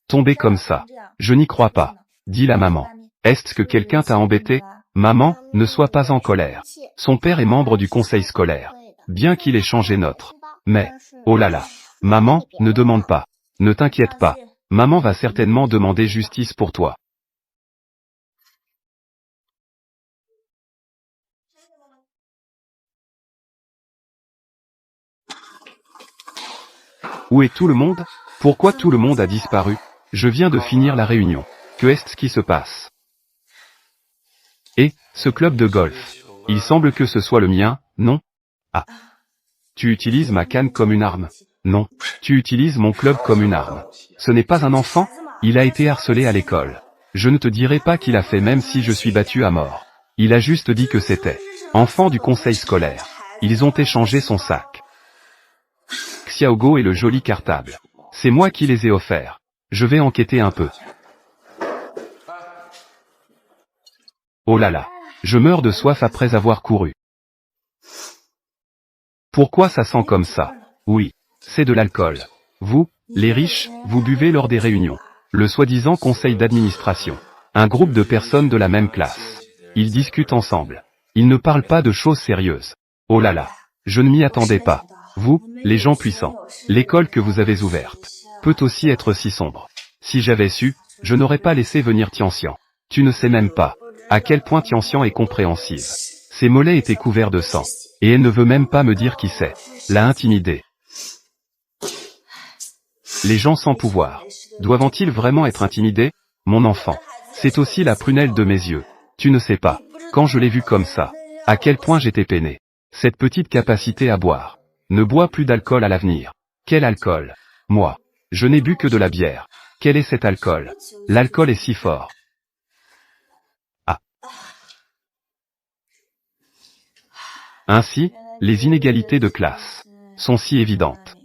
Tomber comme ça. Je n'y crois pas. Dit la maman. Est-ce que quelqu'un t'a embêté? Maman, ne sois pas en colère. Son père est membre du conseil scolaire. Bien qu'il ait changé notre. Mais, oh là là. Maman, ne demande pas. Ne t'inquiète pas. Maman va certainement demander justice pour toi. Où est tout le monde? Pourquoi tout le monde a disparu? Je viens de finir la réunion. Que est-ce qui se passe? Et, ce club de golf. Il semble que ce soit le mien, non? Ah. Tu utilises ma canne comme une arme. Non. Tu utilises mon club comme une arme. Ce n'est pas un enfant? Il a été harcelé à l'école. Je ne te dirai pas qu'il a fait même si je suis battu à mort. Il a juste dit que c'était enfant du conseil scolaire. Ils ont échangé son sac. Xiaogo et le joli cartable. C'est moi qui les ai offerts. Je vais enquêter un peu. Oh là là. Je meurs de soif après avoir couru. Pourquoi ça sent comme ça? Oui. C'est de l'alcool. Vous, les riches, vous buvez lors des réunions. Le soi-disant conseil d'administration. Un groupe de personnes de la même classe. Ils discutent ensemble. Ils ne parlent pas de choses sérieuses. Oh là là. Je ne m'y attendais pas. Vous, les gens puissants. L'école que vous avez ouverte peut aussi être si sombre. Si j'avais su, je n'aurais pas laissé venir Tianxian. Tu ne sais même pas à quel point Tianxian est compréhensive. Ses mollets étaient couverts de sang. Et elle ne veut même pas me dire qui c'est. L'a intimidée. Les gens sans pouvoir. Doivent-ils vraiment être intimidés? Mon enfant. C'est aussi la prunelle de mes yeux. Tu ne sais pas. Quand je l'ai vu comme ça. À quel point j'étais peiné. Cette petite capacité à boire. Ne bois plus d'alcool à l'avenir. Quel alcool? Moi. Je n'ai bu que de la bière. Quel est cet alcool? L'alcool est si fort. Ah. Ainsi, les inégalités de classe sont si évidentes.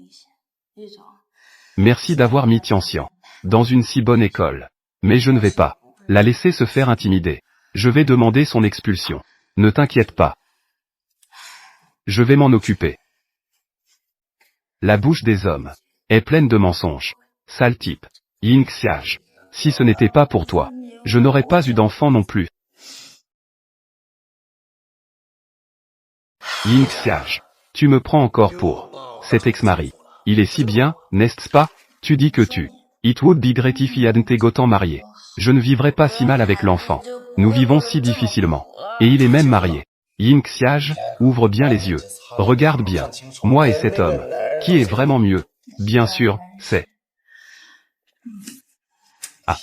Merci d'avoir mis Tianxian dans une si bonne école. Mais je ne vais pas la laisser se faire intimider. Je vais demander son expulsion. Ne t'inquiète pas. Je vais m'en occuper. La bouche des hommes est pleine de mensonges. Sale type. Ying Xiage. Si ce n'était pas pour toi, je n'aurais pas eu d'enfant non plus. Ying Xiage. Tu me prends encore pour cet ex-mari. Il est si bien, n'est-ce pas? Tu dis que tu. It would be great if he hadn't gotten marié. Je ne vivrai pas si mal avec l'enfant. Nous vivons si difficilement. Et il est même marié. Ying Xiage, ouvre bien les yeux. Regarde bien. Moi et cet homme. Qui est vraiment mieux? Bien sûr, c'est. Ah.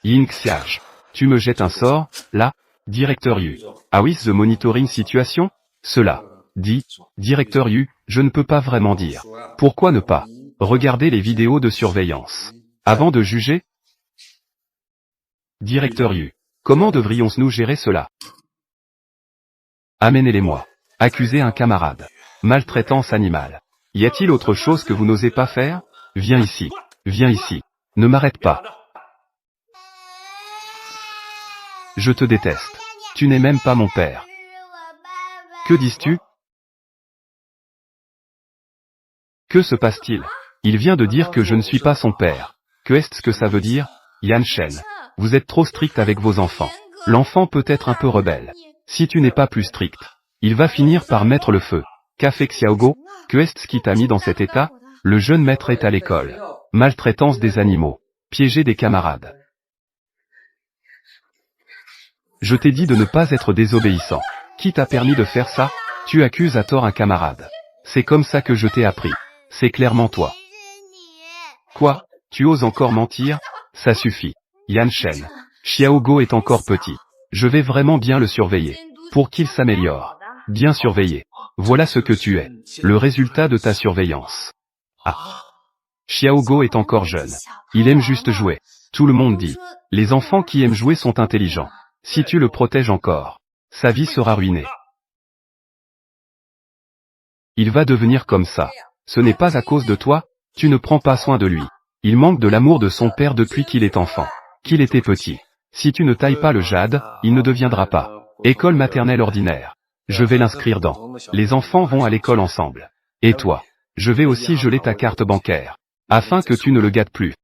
Ying Xiage. Tu me jettes un sort, là? Directeur Yu. Ah oui, the monitoring situation? Cela. Dit. Directeur Yu, je ne peux pas vraiment dire. Pourquoi ne pas regarder les vidéos de surveillance avant de juger? Directeur Yu. Comment devrions-nous gérer cela? Amenez-les-moi. Accuser un camarade. Maltraitance animale. Y a-t-il autre chose que vous n'osez pas faire? Viens ici. Viens ici. Ne m'arrête pas. Je te déteste. Tu n'es même pas mon père. Que dis-tu? Que se passe-t-il? Il vient de dire que je ne suis pas son père. Que est-ce que ça veut dire? Yan Shen. Vous êtes trop strict avec vos enfants. L'enfant peut être un peu rebelle. Si tu n'es pas plus strict, il va finir par mettre le feu. Qu'a fait Xiaogo? Que est-ce qui t'a mis dans cet état? Le jeune maître est à l'école. Maltraitance des animaux. Piéger des camarades. Je t'ai dit de ne pas être désobéissant. Qui t'a permis de faire ça? Tu accuses à tort un camarade. C'est comme ça que je t'ai appris. C'est clairement toi. Quoi? Tu oses encore mentir? Ça suffit. Yan Shen. Xiaogo est encore petit. Je vais vraiment bien le surveiller. Pour qu'il s'améliore. Bien surveiller. Voilà ce que tu es. Le résultat de ta surveillance. Ah. Xiaogo est encore jeune. Il aime juste jouer. Tout le monde dit. Les enfants qui aiment jouer sont intelligents. Si tu le protèges encore, sa vie sera ruinée. Il va devenir comme ça. Ce n'est pas à cause de toi, tu ne prends pas soin de lui. Il manque de l'amour de son père depuis qu'il est enfant. Qu'il était petit. Si tu ne tailles pas le jade, il ne deviendra pas. École maternelle ordinaire. Je vais l'inscrire dans. Les enfants vont à l'école ensemble. Et toi? Je vais aussi geler ta carte bancaire. Afin que tu ne le gâtes plus.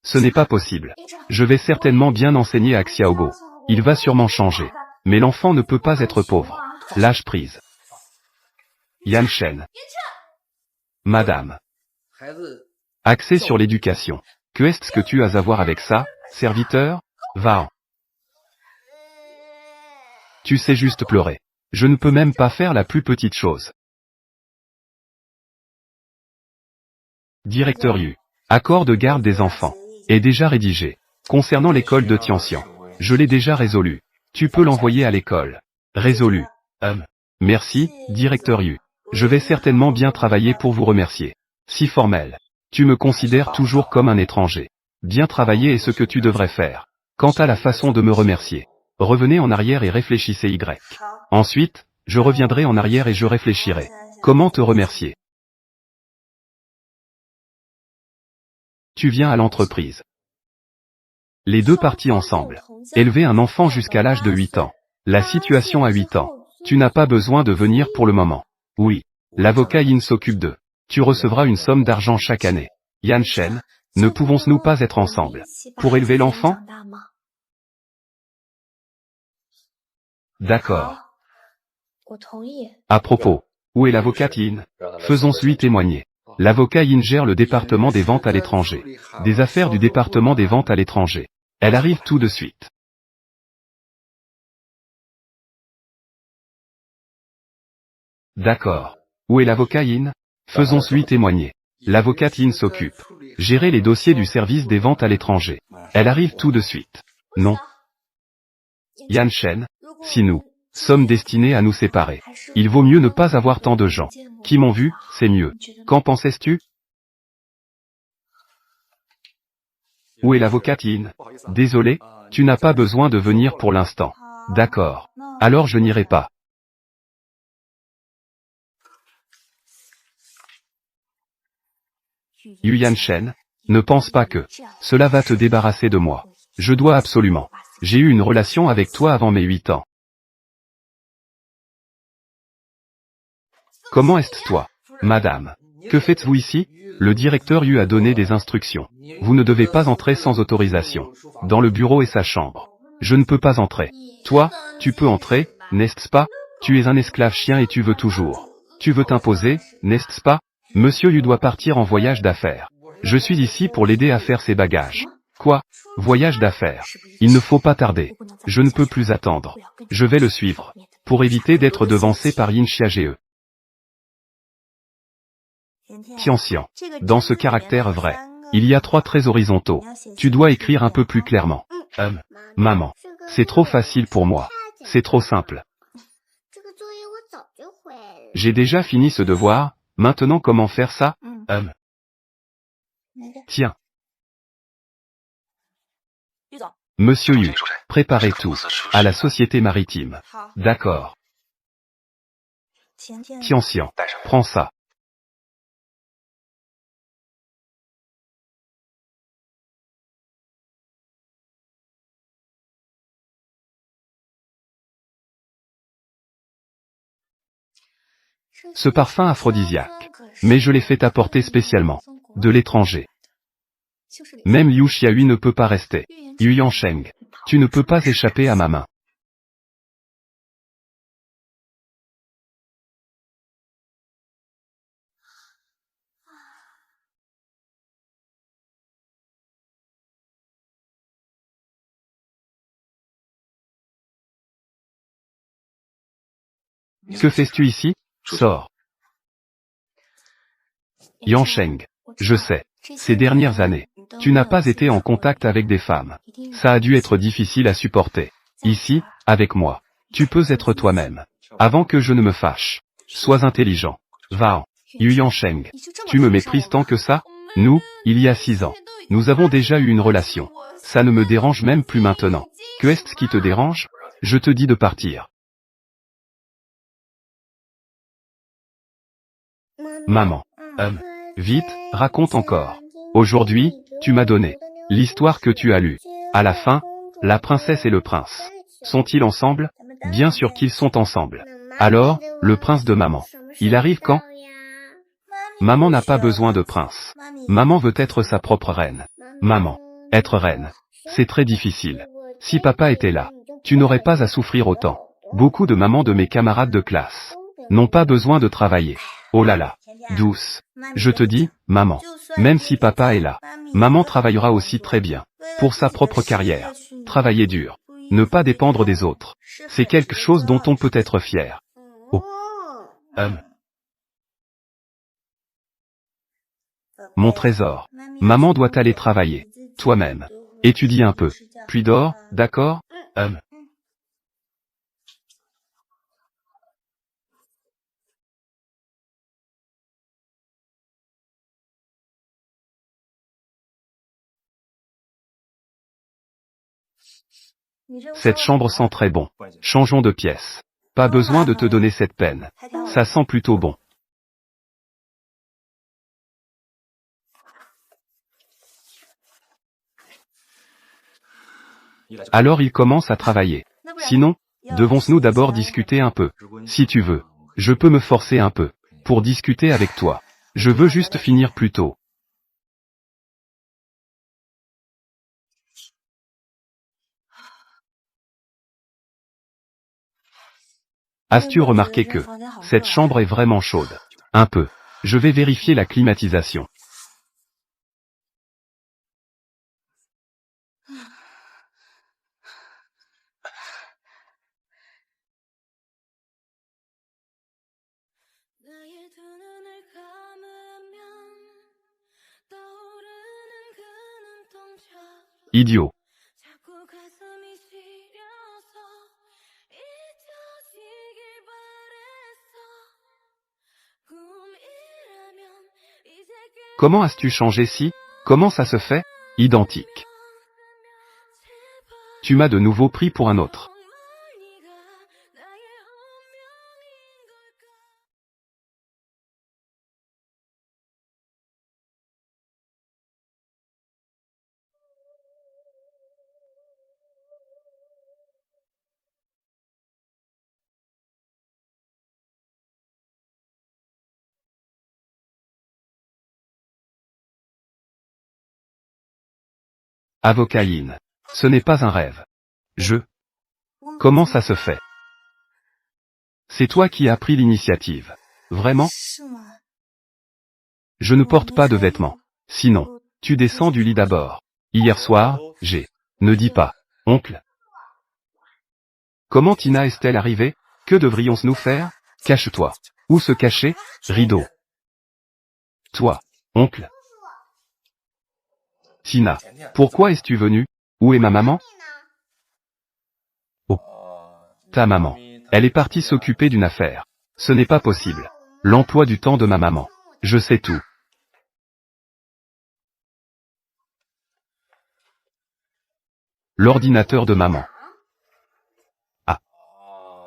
Ce n'est pas possible. Je vais certainement bien enseigner à Xiaogo. Il va sûrement changer. Mais l'enfant ne peut pas être pauvre. Lâche prise. Yan Shen. Madame. Axé sur l'éducation. Que est-ce que tu as à voir avec ça, serviteur? Va-en. Tu sais juste pleurer. Je ne peux même pas faire la plus petite chose. Directeur Yu. Accord de garde des enfants. Est déjà rédigé. Concernant l'école de Tianxian. Je l'ai déjà résolu. Tu peux l'envoyer à l'école. Résolu. Merci, directeur Yu. Je vais certainement bien travailler pour vous remercier. Si formel. Tu me considères toujours comme un étranger. Bien travailler est ce que tu devrais faire. Quant à la façon de me remercier. Revenez en arrière et réfléchissez Y. Ensuite, je reviendrai en arrière et je réfléchirai. Comment te remercier? Tu viens à l'entreprise. Les deux parties ensemble. Élever un enfant jusqu'à l'âge de 8 ans. La situation à 8 ans. Tu n'as pas besoin de venir pour le moment. Oui. L'avocat Yin s'occupe d'eux. Tu recevras une somme d'argent chaque année. Yan Shen, ne pouvons-nous pas être ensemble pour élever l'enfant? D'accord. À propos, où est l'avocat Yin? Faisons-lui témoigner. L'avocat Yin gère le département des ventes à l'étranger. Des affaires du département des ventes à l'étranger. Elle arrive tout de suite. D'accord. Où est l'avocat Yin? Faisons-lui témoigner. L'avocat Yin s'occupe. Gérer les dossiers du service des ventes à l'étranger. Elle arrive tout de suite. Non. Yan Shen, si nous sommes destinés à nous séparer, il vaut mieux ne pas avoir tant de gens qui m'ont vu, c'est mieux. Qu'en pensais-tu? Où est l'avocat Yin? Désolé, tu n'as pas besoin de venir pour l'instant. D'accord. Alors je n'irai pas. Yu Yan Shen, ne pense pas que cela va te débarrasser de moi. Je dois absolument. J'ai eu une relation avec toi avant mes 8 ans. Comment est-ce toi, madame? Que faites-vous ici? Le directeur Yu a donné des instructions. Vous ne devez pas entrer sans autorisation. Dans le bureau et sa chambre. Je ne peux pas entrer. Toi, tu peux entrer, n'est-ce pas? Tu es un esclave chien et tu veux toujours. Tu veux t'imposer, n'est-ce pas? Monsieur Yu doit partir en voyage d'affaires. Je suis ici pour l'aider à faire ses bagages. Quoi? Voyage d'affaires. Il ne faut pas tarder. Je ne peux plus attendre. Je vais le suivre. Pour éviter d'être devancé par Yin Xiage. Tianxian. Dans ce caractère vrai. Il y a 3 traits horizontaux. Tu dois écrire un peu plus clairement. Maman. C'est trop facile pour moi. C'est trop simple. J'ai déjà fini ce devoir, maintenant comment faire ça? Tiens. Monsieur Yu, préparez tout. À la société maritime. D'accord. Tian, prends ça. Ce parfum aphrodisiaque. Mais je l'ai fait apporter spécialement. De l'étranger. Même Liu Xiaoyu ne peut pas rester. Yu Yansheng. Tu ne peux pas échapper à ma main. Que fais-tu ici? Sors. Yansheng. Je sais. Ces dernières années, tu n'as pas été en contact avec des femmes. Ça a dû être difficile à supporter. Ici, avec moi. Tu peux être toi-même. Avant que je ne me fâche. Sois intelligent. Va-en. Yu Yansheng. Tu me méprises tant que ça? Nous, il y a 6 ans. Nous avons déjà eu une relation. Ça ne me dérange même plus maintenant. Que est-ce qui te dérange? Je te dis de partir. Maman. Vite, raconte encore. Aujourd'hui, tu m'as donné l'histoire que tu as lue. À la fin, la princesse et le prince. Sont-ils ensemble? Bien sûr qu'ils sont ensemble. Alors, le prince de maman. Il arrive quand? Maman n'a pas besoin de prince. Maman veut être sa propre reine. Maman. Être reine. C'est très difficile. Si papa était là, tu n'aurais pas à souffrir autant. Beaucoup de mamans de mes camarades de classe n'ont pas besoin de travailler. Oh là là. Douce. Je te dis, maman. Même si papa est là, maman travaillera aussi très bien. Pour sa propre carrière. Travailler dur. Ne pas dépendre des autres. C'est quelque chose dont on peut être fier. Oh. Mon trésor. Maman doit aller travailler. Toi-même. Étudie un peu. Puis dors, d'accord? Cette chambre sent très bon. Changeons de pièce. Pas besoin de te donner cette peine. Ça sent plutôt bon. Alors il commence à travailler. Sinon, devons-nous d'abord discuter un peu? Si tu veux, je peux me forcer un peu. Pour discuter avec toi. Je veux juste finir plus tôt. As-tu remarqué que cette chambre est vraiment chaude? Un peu. Je vais vérifier la climatisation. 나의 두 눈을 감으면 떠오르는 그 눈동자로 Idiot. 자꾸 가슴이 시려서 잊혀지길 바랬어. 꿈이라면 이제 Comment as-tu changé si? Comment ça se fait? Identique. Tu m'as de nouveau pris pour un autre. Avocaïne. Ce n'est pas un rêve. Comment ça se fait? C'est toi qui as pris l'initiative. Vraiment? Je ne porte pas de vêtements. Sinon, tu descends du lit d'abord. Hier soir, Ne dis pas. Oncle. Comment Tina est-elle arrivée? Que devrions-nous faire? Cache-toi. Où se cacher? Rideau. Toi. Oncle. Tina. Pourquoi es-tu venue? Où est ma maman? Oh. Ta maman. Elle est partie s'occuper d'une affaire. Ce n'est pas possible. L'emploi du temps de ma maman. Je sais tout. L'ordinateur de maman. Ah.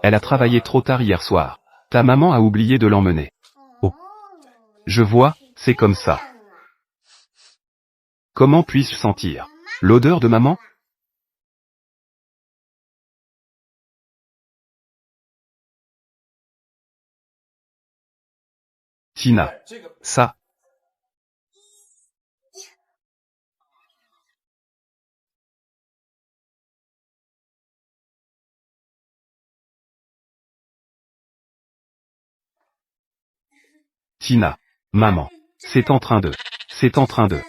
Elle a travaillé trop tard hier soir. Ta maman a oublié de l'emmener. Oh. Je vois, c'est comme ça. Comment puis-je sentir l'odeur de maman? Tina. Ça. Tina. Maman. C'est en train de. C'est en train de.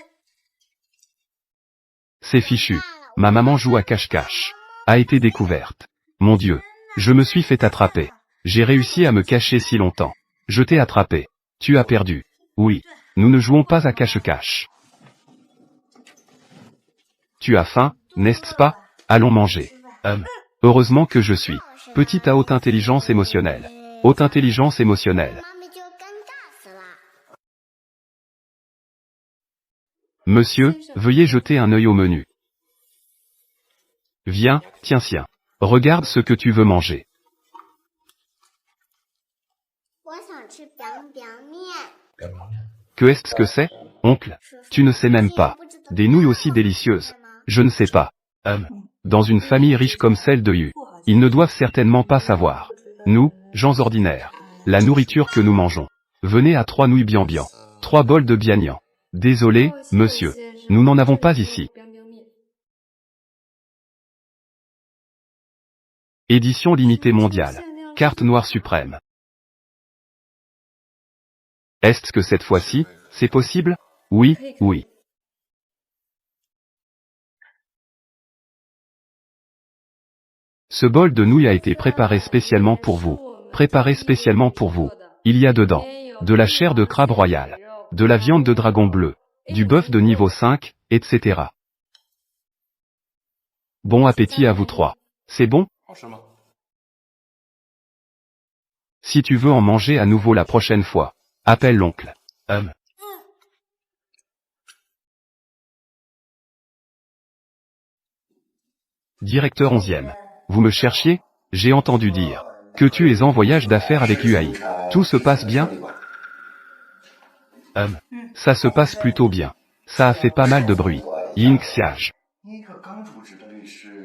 C'est fichu. Ma maman joue à cache-cache. A été découverte. Mon Dieu. Je me suis fait attraper. J'ai réussi à me cacher si longtemps. Je t'ai attrapé. Tu as perdu. Oui. Nous ne jouons pas à cache-cache. Tu as faim, n'est-ce pas? Allons manger. Heureusement que je suis petite à haute intelligence émotionnelle. Haute intelligence émotionnelle. Monsieur, veuillez jeter un œil au menu. Viens, tiens. Regarde ce que tu veux manger. Que est-ce que c'est, oncle? Tu ne sais même pas. Des nouilles aussi délicieuses. Je ne sais pas. Dans une famille riche comme celle de Yu, ils ne doivent certainement pas savoir. Nous, gens ordinaires, la nourriture que nous mangeons. Venez à 3 nouilles bian. 3 bols de biagnan. Désolé, monsieur. Nous n'en avons pas ici. Édition limitée mondiale. Carte noire suprême. Est-ce que cette fois-ci, c'est possible? Oui. Ce bol de nouilles a été préparé spécialement pour vous. Préparé spécialement pour vous. Il y a dedans de la chair de crabe royal, de la viande de dragon bleu, du bœuf de niveau 5, etc. Bon appétit à vous trois. C'est bon? Si tu veux en manger à nouveau la prochaine fois, appelle l'oncle. Directeur 11e. Vous me cherchiez? J'ai entendu dire que tu es en voyage d'affaires avec UAI. Tout se passe bien? Ça se passe plutôt bien. Ça a fait pas mal de bruit. Ying Xiage.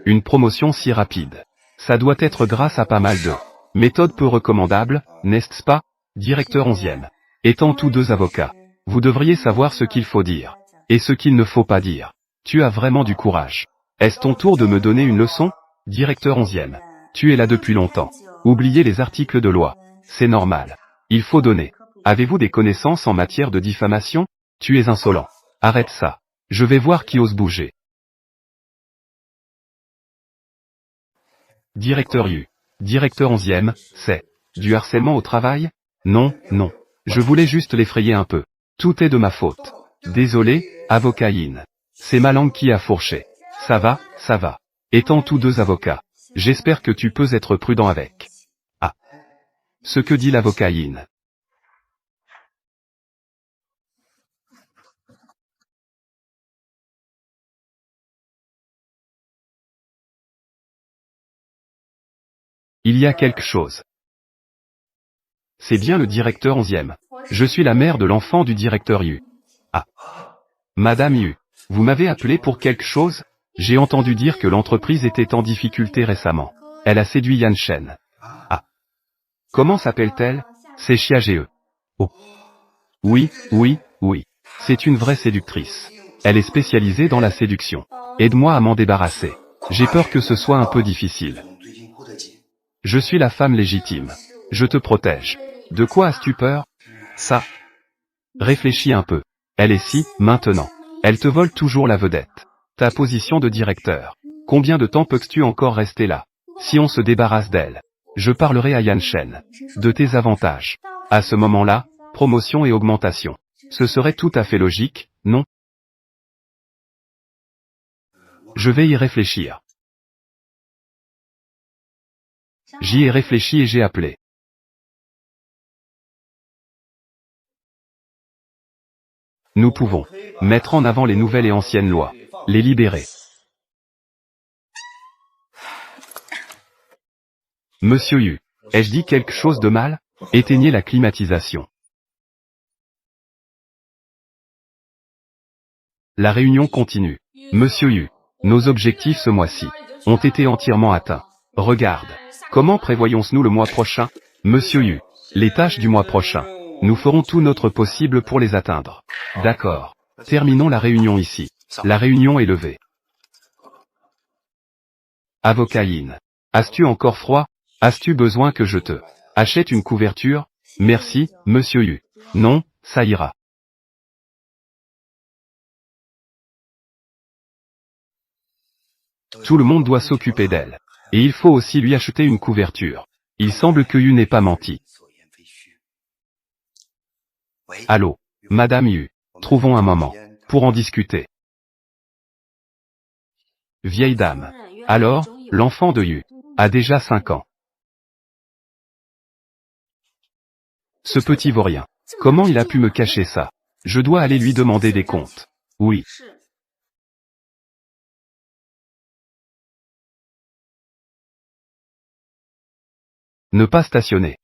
Une promotion si rapide. Ça doit être grâce à pas mal de méthodes peu recommandables, n'est-ce pas? Directeur 11e. Étant tous deux avocats, vous devriez savoir ce qu'il faut dire et ce qu'il ne faut pas dire. Tu as vraiment du courage. Est-ce ton tour de me donner une leçon? Directeur 11e. Tu es là depuis longtemps. Oubliez les articles de loi. C'est normal. Il faut donner. Avez-vous des connaissances en matière de diffamation? Tu es insolent. Arrête ça. Je vais voir qui ose bouger. Directeur U. Directeur 11e, c'est du harcèlement au travail? Non. Je voulais juste l'effrayer un peu. Tout est de ma faute. Désolé, avocat Yin. C'est ma langue qui a fourché. Ça va. Étant tous deux avocats, j'espère que tu peux être prudent avec. Ah. Ce que dit l'avocat Yin. Il y a quelque chose. C'est bien le directeur 11e. Je suis la mère de l'enfant du directeur Yu. Ah. Madame Yu, vous m'avez appelé pour quelque chose? J'ai entendu dire que l'entreprise était en difficulté récemment. Elle a séduit Yan Shen. Ah. Comment s'appelle-t-elle? C'est Xiae. Oh. Oui. C'est une vraie séductrice. Elle est spécialisée dans la séduction. Aide-moi à m'en débarrasser. J'ai peur que ce soit un peu difficile. Je suis la femme légitime. Je te protège. De quoi as-tu peur? Ça. Réfléchis un peu. Elle est si, maintenant. Elle te vole toujours la vedette. Ta position de directeur. Combien de temps peux-tu encore rester là? Si on se débarrasse d'elle, je parlerai à Yan Shen. De tes avantages. À ce moment-là, promotion et augmentation. Ce serait tout à fait logique, non? Je vais y réfléchir. J'y ai réfléchi et j'ai appelé. Nous pouvons mettre en avant les nouvelles et anciennes lois, les libérer. Monsieur Yu, ai-je dit quelque chose de mal? Éteignez la climatisation. La réunion continue. Monsieur Yu, nos objectifs ce mois-ci ont été entièrement atteints. Regarde. Comment prévoyons-nous le mois prochain? Monsieur Yu, les tâches du mois prochain. Nous ferons tout notre possible pour les atteindre. D'accord. Terminons la réunion ici. La réunion est levée. Avocat Yin. As-tu encore froid? As-tu besoin que je te achète une couverture? Merci, monsieur Yu. Non, ça ira. Tout le monde doit s'occuper d'elle. Et il faut aussi lui acheter une couverture. Il semble que Yu n'ait pas menti. Allô, Madame Yu. Trouvons un moment pour en discuter. Vieille dame. Alors, l'enfant de Yu a déjà 5 ans. Ce petit vaurien. Comment il a pu me cacher ça? Je dois aller lui demander des comptes. Oui. Ne pas stationner.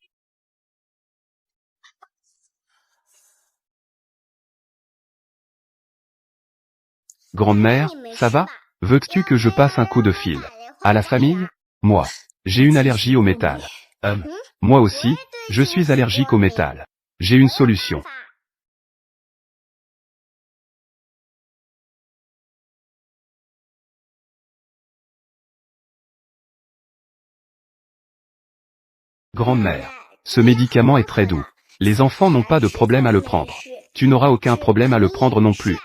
Grande-mère, ça va? Veux-tu que je passe un coup de fil à la famille? Moi, j'ai une allergie au métal. Moi aussi, je suis allergique au métal. J'ai une solution. Grande-mère, ce médicament est très doux. Les enfants n'ont pas de problème à le prendre. Tu n'auras aucun problème à le prendre non plus.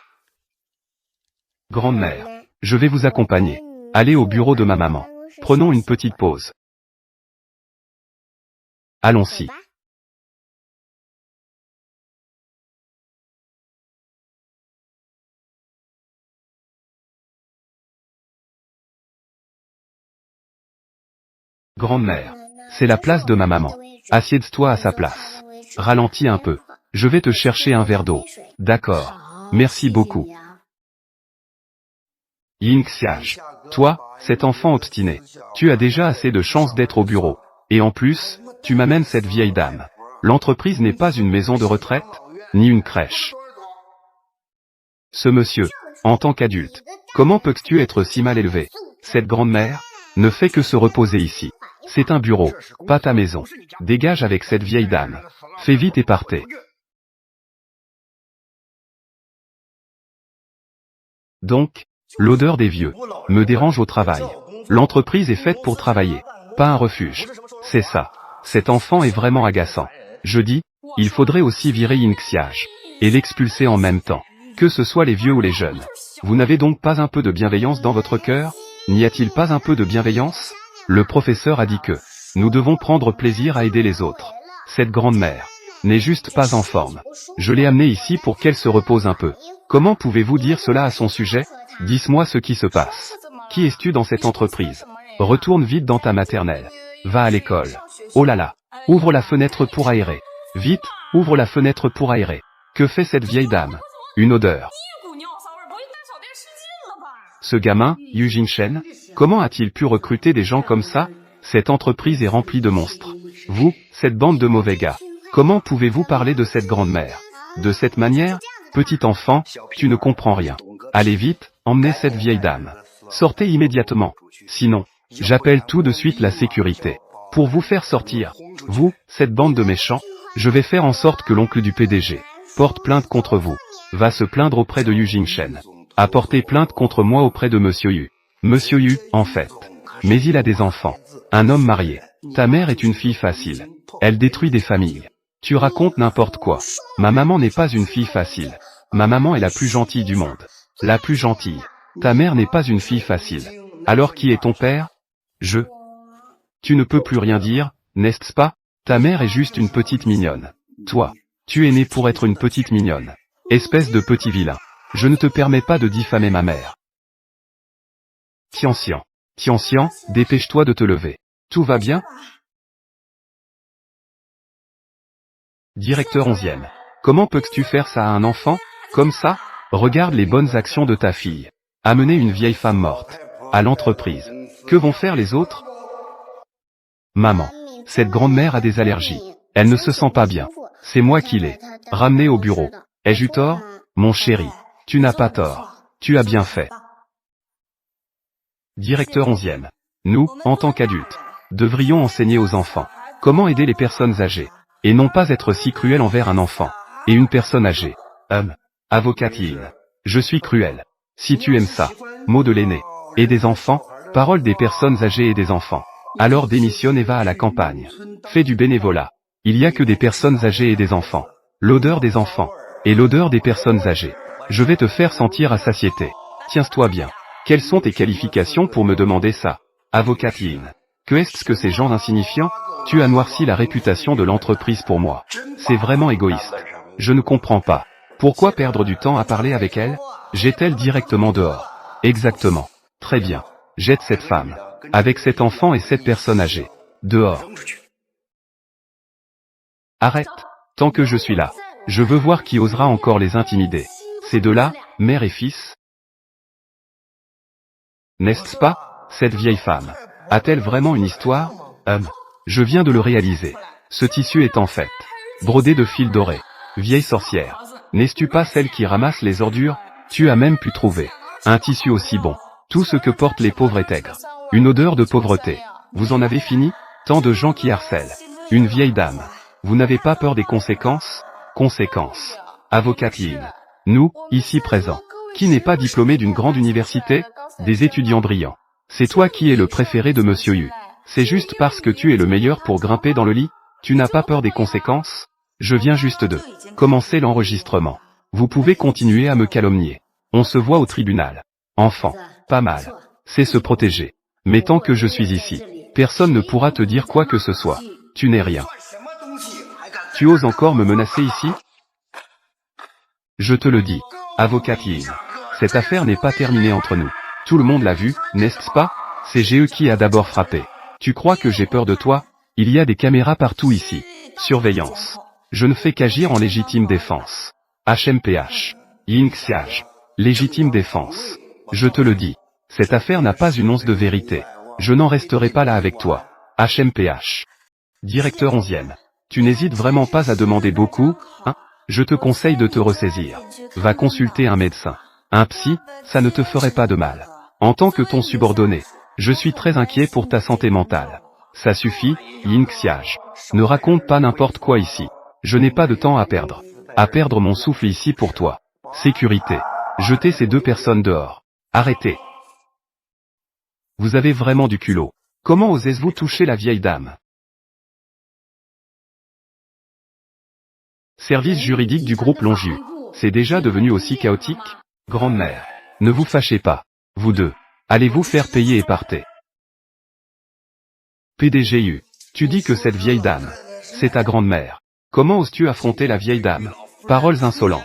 Grande-mère, je vais vous accompagner. Allez au bureau de ma maman. Prenons une petite pause. Allons-y. Grande-mère, c'est la place de ma maman. Assieds-toi à sa place. Ralentis un peu. Je vais te chercher un verre d'eau. D'accord. Merci beaucoup. Ying Xiage. Toi, cet enfant obstiné. Tu as déjà assez de chance d'être au bureau. Et en plus, tu m'amènes cette vieille dame. L'entreprise n'est pas une maison de retraite, ni une crèche. Ce monsieur, en tant qu'adulte, comment peux-tu être si mal élevé? Cette grand-mère ne fait que se reposer ici. C'est un bureau, pas ta maison. Dégage avec cette vieille dame. Fais vite et partez. Donc, l'odeur des vieux me dérange au travail. L'entreprise est faite pour travailler, pas un refuge. C'est ça. Cet enfant est vraiment agaçant. Je dis, il faudrait aussi virer Ying Xiage et l'expulser en même temps, que ce soit les vieux ou les jeunes. Vous n'avez donc pas un peu de bienveillance dans votre cœur? N'y a-t-il pas un peu de bienveillance? Le professeur a dit que nous devons prendre plaisir à aider les autres. Cette grande-mère n'est juste pas en forme. Je l'ai amenée ici pour qu'elle se repose un peu. Comment pouvez-vous dire cela à son sujet? Dis-moi ce qui se passe. Qui es-tu dans cette entreprise? Retourne vite dans ta maternelle. Va à l'école. Oh là là. Ouvre la fenêtre pour aérer. Vite, ouvre la fenêtre pour aérer. Que fait cette vieille dame? Une odeur. Ce gamin, Yu Jingshen, comment a-t-il pu recruter des gens comme ça? Cette entreprise est remplie de monstres. Vous, cette bande de mauvais gars. Comment pouvez-vous parler de cette grande-mère? De cette manière? Petit enfant, tu ne comprends rien. Allez vite, emmenez cette vieille dame. Sortez immédiatement. Sinon, j'appelle tout de suite la sécurité. Pour vous faire sortir. Vous, cette bande de méchants, je vais faire en sorte que l'oncle du PDG porte plainte contre vous. Va se plaindre auprès de Yu Jingshen. Apportez plainte contre moi auprès de Monsieur Yu. Monsieur Yu, en fait. Mais il a des enfants. Un homme marié. Ta mère est une fille facile. Elle détruit des familles. Tu racontes n'importe quoi. Ma maman n'est pas une fille facile. Ma maman est la plus gentille du monde. La plus gentille. Ta mère n'est pas une fille facile. Alors qui est ton père? Je. Tu ne peux plus rien dire, n'est-ce pas? Ta mère est juste une petite mignonne. Toi, tu es né pour être une petite mignonne. Espèce de petit vilain. Je ne te permets pas de diffamer ma mère. Tianxian. Tianxian, dépêche-toi de te lever. Tout va bien? Directeur 11e. Comment peux-tu faire ça à un enfant? Comme ça? Regarde les bonnes actions de ta fille. Amener une vieille femme morte. À l'entreprise. Que vont faire les autres? Maman. Cette grand-mère a des allergies. Elle ne se sent pas bien. C'est moi qui l'ai ramenée au bureau. Ai-je eu tort? Mon chéri. Tu n'as pas tort. Tu as bien fait. Directeur 11e. Nous, en tant qu'adultes, devrions enseigner aux enfants comment aider les personnes âgées, et non pas être si cruel envers un enfant et une personne âgée. Avocatine. Je suis cruel. Si tu aimes ça, mot de l'aîné, et des enfants, parole des personnes âgées et des enfants, alors démissionne et va à la campagne. Fais du bénévolat. Il y a que des personnes âgées et des enfants. L'odeur des enfants, et l'odeur des personnes âgées. Je vais te faire sentir à satiété. Tiens-toi bien. Quelles sont tes qualifications pour me demander ça? Avocatine. Que est-ce que ces gens insignifiants? Tu as noirci la réputation de l'entreprise pour moi. C'est vraiment égoïste. Je ne comprends pas. Pourquoi perdre du temps à parler avec elle? Jette-elle directement dehors. Exactement. Très bien. Jette cette femme. Avec cet enfant et cette personne âgée. Dehors. Arrête. Tant que je suis là. Je veux voir qui osera encore les intimider. Ces deux-là, mère et fils? N'est-ce pas? Cette vieille femme. A-t-elle vraiment une histoire? Je viens de le réaliser. Ce tissu est en fait brodé de fils dorés. Vieille sorcière. N'es-tu pas celle qui ramasse les ordures? Tu as même pu trouver un tissu aussi bon. Tout ce que portent les pauvres intègres. Une odeur de pauvreté. Vous en avez fini? Tant de gens qui harcèlent. Une vieille dame. Vous n'avez pas peur des conséquences? Conséquences. Avocatine. Nous, ici présents. Qui n'est pas diplômé d'une grande université? Des étudiants brillants. C'est toi qui es le préféré de Monsieur Yu. C'est juste parce que tu es le meilleur pour grimper dans le lit? Tu n'as pas peur des conséquences? Je viens juste de commencer l'enregistrement. Vous pouvez continuer à me calomnier. On se voit au tribunal. Enfant. Pas mal. C'est se protéger. Mais tant que je suis ici, personne ne pourra te dire quoi que ce soit. Tu n'es rien. Tu oses encore me menacer ici? Je te le dis. Avocatine. Cette affaire n'est pas terminée entre nous. Tout le monde l'a vu, n'est-ce pas? C'est GE qui a d'abord frappé. Tu crois que j'ai peur de toi? Il y a des caméras partout ici. Surveillance. Je ne fais qu'agir en légitime défense. HMPH. Yingxiage. Légitime défense. Je te le dis. Cette affaire n'a pas une once de vérité. Je n'en resterai pas là avec toi. HMPH. Directeur 11e. Tu n'hésites vraiment pas à demander beaucoup, hein? Je te conseille de te ressaisir. Va consulter un médecin. Un psy, ça ne te ferait pas de mal. En tant que ton subordonné, je suis très inquiet pour ta santé mentale. Ça suffit, Yingxiage. Ne raconte pas n'importe quoi ici. Je n'ai pas de temps à perdre. À perdre mon souffle ici pour toi. Sécurité. Jetez ces deux personnes dehors. Arrêtez. Vous avez vraiment du culot. Comment osez-vous toucher la vieille dame? Service juridique du groupe Longiu. C'est déjà devenu aussi chaotique? Grande-mère. Ne vous fâchez pas. Vous deux. Allez vous faire payer et partez. PDGU. Tu dis que cette vieille dame, c'est ta grande-mère. Comment oses-tu affronter la vieille dame? Paroles insolentes.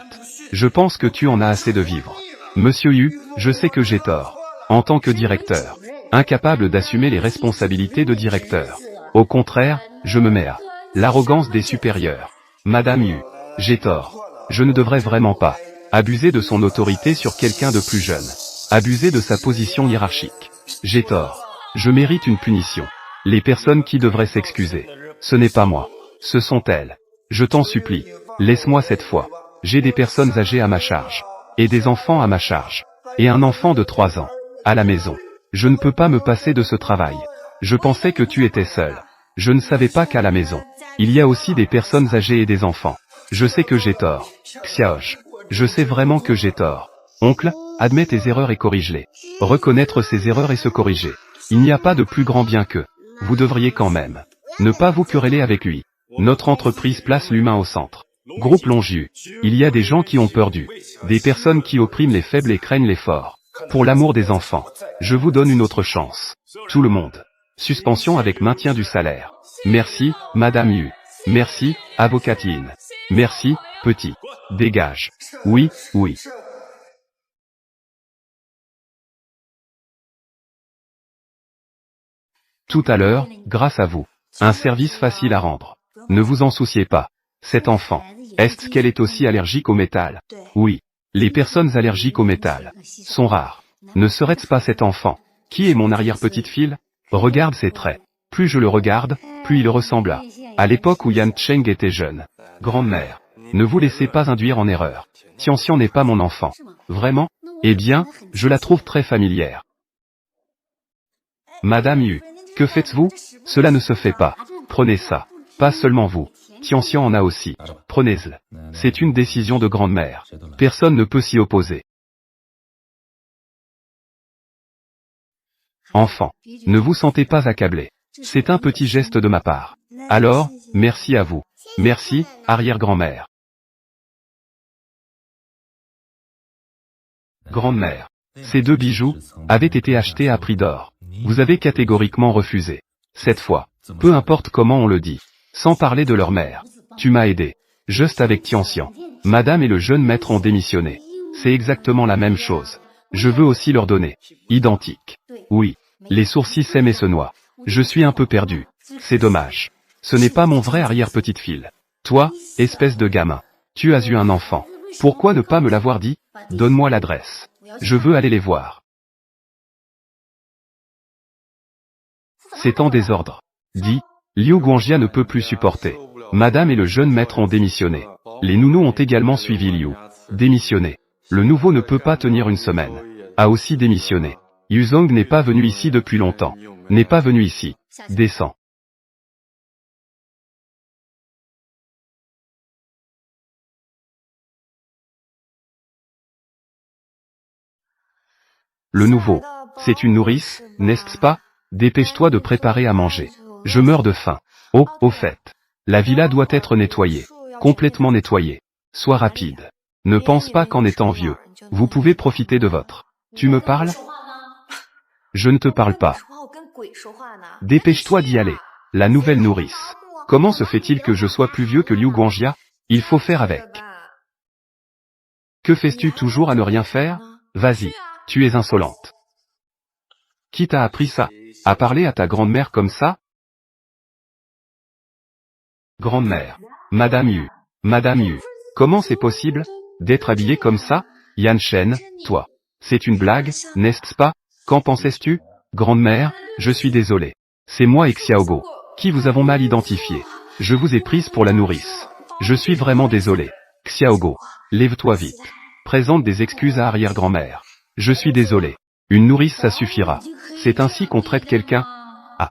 Je pense que tu en as assez de vivre. Monsieur Yu, je sais que j'ai tort. En tant que directeur, incapable d'assumer les responsabilités de directeur. Au contraire, je me mets à l'arrogance des supérieurs. Madame Yu, j'ai tort. Je ne devrais vraiment pas abuser de son autorité sur quelqu'un de plus jeune. Abuser de sa position hiérarchique. J'ai tort. Je mérite une punition. Les personnes qui devraient s'excuser, ce n'est pas moi. Ce sont elles. Je t'en supplie. Laisse-moi cette fois. J'ai des personnes âgées à ma charge. Et des enfants à ma charge. Et un enfant de 3 ans. À la maison. Je ne peux pas me passer de ce travail. Je pensais que tu étais seul. Je ne savais pas qu'à la maison, il y a aussi des personnes âgées et des enfants. Je sais que j'ai tort. Xiaosh. Je sais vraiment que j'ai tort. Oncle, admets tes erreurs et corrige-les. Reconnaître ses erreurs et se corriger. Il n'y a pas de plus grand bien que. Vous devriez quand même ne pas vous quereller avec lui. Notre entreprise place l'humain au centre. Groupe Longiu. Il y a des gens qui ont peur du. Des personnes qui oppriment les faibles et craignent les forts. Pour l'amour des enfants, je vous donne une autre chance. Tout le monde. Suspension avec maintien du salaire. Merci, Madame Yu. Merci, Avocatine. Merci, petit. Dégage. Oui, oui. Tout à l'heure, grâce à vous. Un service facile à rendre. Ne vous en souciez pas. Cet enfant, est-ce qu'elle est aussi allergique au métal? Oui. Les personnes allergiques au métal sont rares. Ne serait-ce pas cet enfant? Qui est mon arrière-petite-fille? Regarde ses traits. Plus je le regarde, plus il ressemble à l'époque où Yan Cheng était jeune. Grand-mère, ne vous laissez pas induire en erreur. Tianxian n'est pas mon enfant. Vraiment? Eh bien, je la trouve très familière. Madame Yu, que faites-vous? Cela ne se fait pas. Prenez ça. Pas seulement vous. Tianxian en a aussi. Prenez-le. C'est une décision de grand-mère. Personne ne peut s'y opposer. Enfant, ne vous sentez pas accablé. C'est un petit geste de ma part. Alors, merci à vous. Merci, arrière-grand-mère. Grand-mère, ces 2 bijoux avaient été achetés à prix d'or. Vous avez catégoriquement refusé. Cette fois, peu importe comment on le dit, sans parler de leur mère. Tu m'as aidé. Juste avec Tianxian. Madame et le jeune maître ont démissionné. C'est exactement la même chose. Je veux aussi leur donner. Identique. Oui. Les sourcils s'aiment et se noient. Je suis un peu perdu. C'est dommage. Ce n'est pas mon vrai arrière-petite-fille. Toi, espèce de gamin. Tu as eu un enfant. Pourquoi ne pas me l'avoir dit? Donne-moi l'adresse. Je veux aller les voir. C'est en désordre. Dit, Liu Guangjia ne peut plus supporter. Madame et le jeune maître ont démissionné. Les nounous ont également suivi Liu. Démissionné. Le nouveau ne peut pas tenir une semaine. A aussi démissionné. Yuzong n'est pas venu ici depuis longtemps. N'est pas venu ici. Descends. Le nouveau. C'est une nourrice, n'est-ce pas? Dépêche-toi de préparer à manger. Je meurs de faim. Oh, au fait. La villa doit être nettoyée. Complètement nettoyée. Sois rapide. Ne pense pas qu'en étant vieux, vous pouvez profiter de votre. Tu me parles? Je ne te parle pas. Dépêche-toi d'y aller. La nouvelle nourrice. Comment se fait-il que je sois plus vieux que Liu Guangjia? Il faut faire avec. Que fais-tu toujours à ne rien faire? Vas-y. Tu es insolente. Qui t'a appris ça? À parler à ta grande-mère comme ça? Grande-mère. Madame Yu. Madame Yu. Comment c'est possible d'être habillée comme ça? Yan Shen, toi. C'est une blague, n'est-ce pas? Qu'en pensais-tu? Grande-mère, je suis désolé. C'est moi et Xiaogo, qui vous avons mal identifié. Je vous ai prise pour la nourrice. Je suis vraiment désolé. Xiaogo, lève-toi vite. Présente des excuses à arrière-grand-mère. Je suis désolé. Une nourrice ça suffira. C'est ainsi qu'on traite quelqu'un? Ah.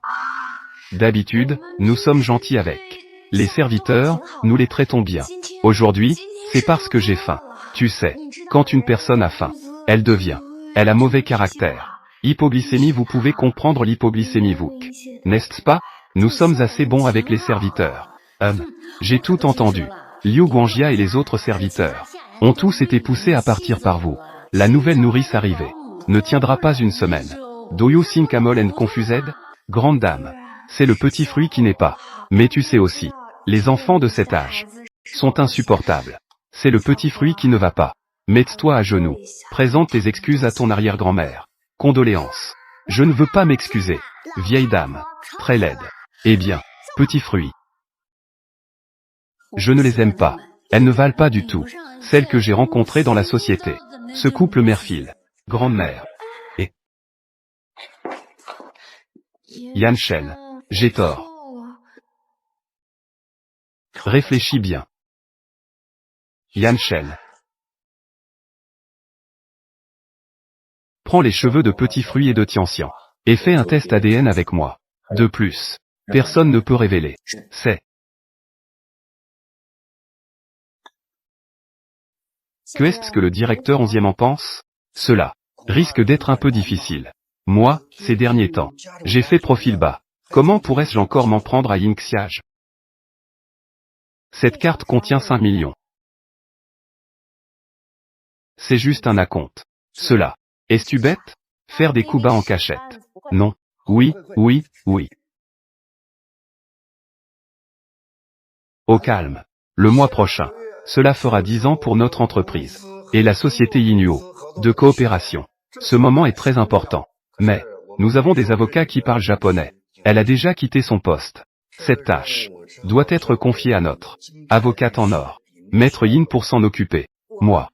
D'habitude, nous sommes gentils avec les serviteurs, nous les traitons bien. Aujourd'hui, c'est parce que j'ai faim. Tu sais, quand une personne a faim, elle a mauvais caractère. Hypoglycémie, vous pouvez comprendre l'hypoglycémie Vouk. N'est-ce pas? Nous sommes assez bons avec les serviteurs. J'ai tout entendu. Liu Guangjia et les autres serviteurs ont tous été poussés à partir par vous. La nouvelle nourrice arrivée ne tiendra pas une semaine. Do you think I'm all and confused? Grande dame. C'est le petit fruit qui n'est pas. Mais tu sais aussi, les enfants de cet âge sont insupportables. C'est le petit fruit qui ne va pas. Mets-toi à genoux. Présente tes excuses à ton arrière-grand-mère. Condoléances. Je ne veux pas m'excuser. Vieille dame. Très laide. Eh bien, petit fruit. Je ne les aime pas. Elles ne valent pas du tout. Celles que j'ai rencontrées dans la société. Ce couple mère-fille. Grande-mère. Et Yan Shen. J'ai tort. Réfléchis bien. Yan Shen. Prends les cheveux de Petit Fruit et de Tianxian. Et fais un test ADN avec moi. De plus, personne ne peut révéler. C'est. Qu'est-ce que le directeur 11e en pense? Cela risque d'être un peu difficile. Moi, ces derniers temps, j'ai fait profil bas. Comment pourrais-je encore m'en prendre à Ying Xiage? Cette carte contient 5 millions. C'est juste un acompte. Cela. Es-tu bête? Faire des coups bas en cachette. Non. Oui, oui, oui. Au calme. Le mois prochain. Cela fera 10 ans pour notre entreprise. Et la société Yinuo. De coopération. Ce moment est très important. Mais, nous avons des avocats qui parlent japonais. Elle a déjà quitté son poste. Cette tâche doit être confiée à notre avocate en or, Maître Yin pour s'en occuper. Moi.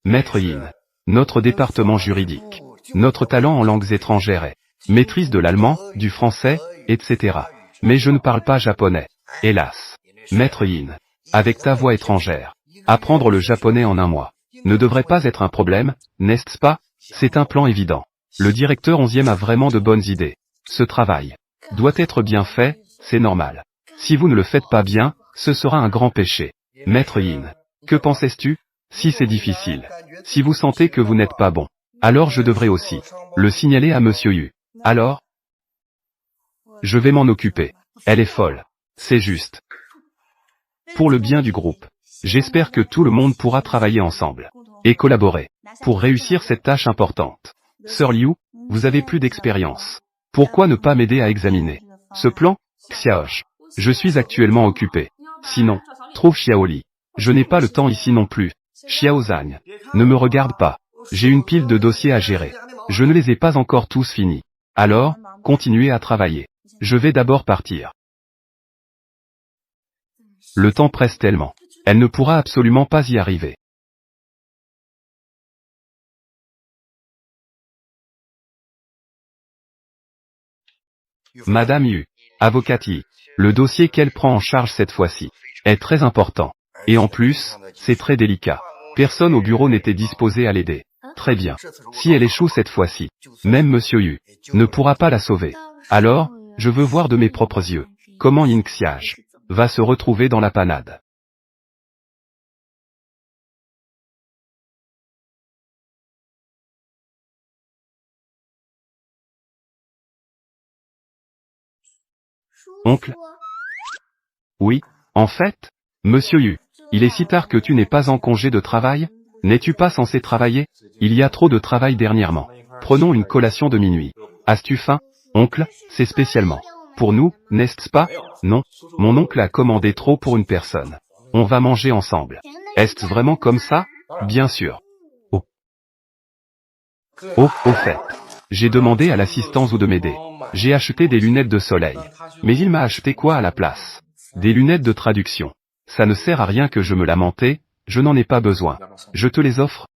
Maître Yin. Notre département juridique. Notre talent en langues étrangères est maîtrise de l'allemand, du français, etc. Mais je ne parle pas japonais. Hélas. Maître Yin. Avec ta voix étrangère. Apprendre le japonais en un mois ne devrait pas être un problème, n'est-ce pas? C'est un plan évident. Le directeur 11e a vraiment de bonnes idées. Ce travail doit être bien fait, c'est normal. Si vous ne le faites pas bien, ce sera un grand péché. Maître Yin. Que pensais-tu? Si c'est difficile. Si vous sentez que vous n'êtes pas bon, alors je devrais aussi le signaler à Monsieur Yu. Alors? Je vais m'en occuper. Elle est folle. C'est juste. Pour le bien du groupe. J'espère que tout le monde pourra travailler ensemble et collaborer pour réussir cette tâche importante. Sœur Liu, vous avez plus d'expérience. Pourquoi ne pas m'aider à examiner ce plan? Xiaosh. Je suis actuellement occupé. Sinon, trouve Xiaoli. Je n'ai pas le temps ici non plus. Xiaozang. Ne me regarde pas. J'ai une pile de dossiers à gérer. Je ne les ai pas encore tous finis. Alors, continuez à travailler. Je vais d'abord partir. Le temps presse tellement. Elle ne pourra absolument pas y arriver. Madame Yu, avocate Yi, le dossier qu'elle prend en charge cette fois-ci est très important. Et en plus, c'est très délicat. Personne au bureau n'était disposé à l'aider. Très bien. Si elle échoue cette fois-ci, même Monsieur Yu ne pourra pas la sauver. Alors, je veux voir de mes propres yeux comment Yin Xiage va se retrouver dans la panade. Oncle? Oui, en fait, Monsieur Yu, il est si tard que tu n'es pas en congé de travail? N'es-tu pas censé travailler? Il y a trop de travail dernièrement. Prenons une collation de minuit. As-tu faim? Oncle, c'est spécialement pour nous, n'est-ce pas? Non, mon oncle a commandé trop pour une personne. On va manger ensemble. Est-ce vraiment comme ça? Bien sûr. Oh, au fait. J'ai demandé à l'assistance de m'aider. J'ai acheté des lunettes de soleil. Mais il m'a acheté quoi à la place? Des lunettes de traduction. Ça ne sert à rien que je me lamente, je n'en ai pas besoin. Je te les offre.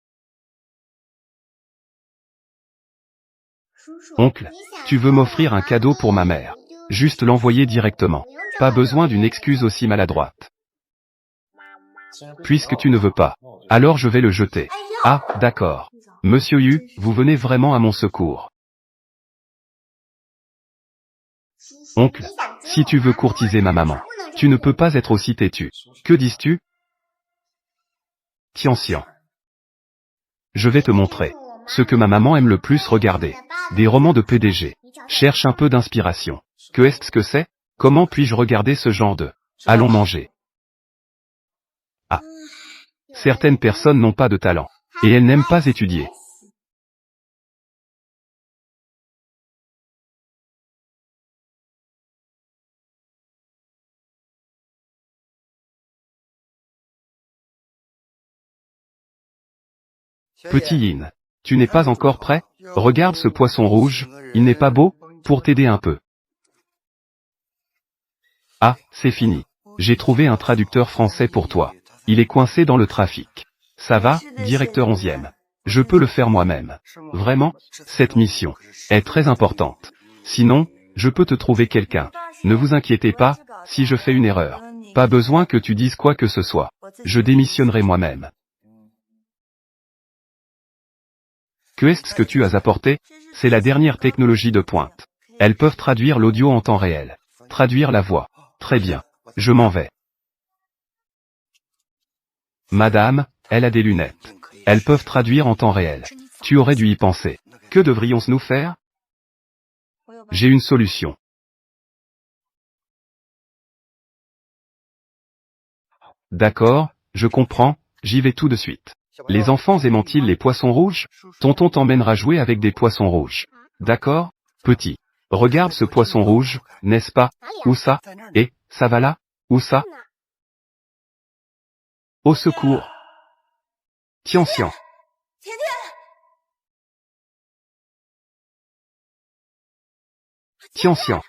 Oncle, tu veux m'offrir un cadeau pour ma mère. Juste l'envoyer directement. Pas besoin d'une excuse aussi maladroite. Puisque tu ne veux pas, alors je vais le jeter. Ah, d'accord. Monsieur Yu, vous venez vraiment à mon secours. Oncle, si tu veux courtiser ma maman, tu ne peux pas être aussi têtu. Que dis-tu? Tian. Je vais te montrer ce que ma maman aime le plus regarder. Des romans de PDG. Cherche un peu d'inspiration. Que est-ce que c'est? Comment puis-je regarder ce genre de... Allons manger. Ah. Certaines personnes n'ont pas de talent. Et elles n'aiment pas étudier. Petit Yin. Tu n'es pas encore prêt? Regarde ce poisson rouge, il n'est pas beau? Pour t'aider un peu. Ah, c'est fini. J'ai trouvé un traducteur français pour toi. Il est coincé dans le trafic. Ça va, directeur 11e. Je peux le faire moi-même. Vraiment, cette mission est très importante. Sinon, je peux te trouver quelqu'un. Ne vous inquiétez pas, si je fais une erreur. Pas besoin que tu dises quoi que ce soit. Je démissionnerai moi-même. Que est-ce que tu as apporté? C'est la dernière technologie de pointe. Elles peuvent traduire l'audio en temps réel. Traduire la voix. Très bien. Je m'en vais. Madame, elle a des lunettes. Elles peuvent traduire en temps réel. Tu aurais dû y penser. Que devrions-nous faire? J'ai une solution. D'accord, je comprends, j'y vais tout de suite. Les enfants aiment-ils les poissons rouges? Tonton t'emmènera jouer avec des poissons rouges. D'accord? Petit. Regarde ce poisson rouge, n'est-ce pas? Où ça? Et, ça va là? Où ça? Au secours. Tian. Tianxian.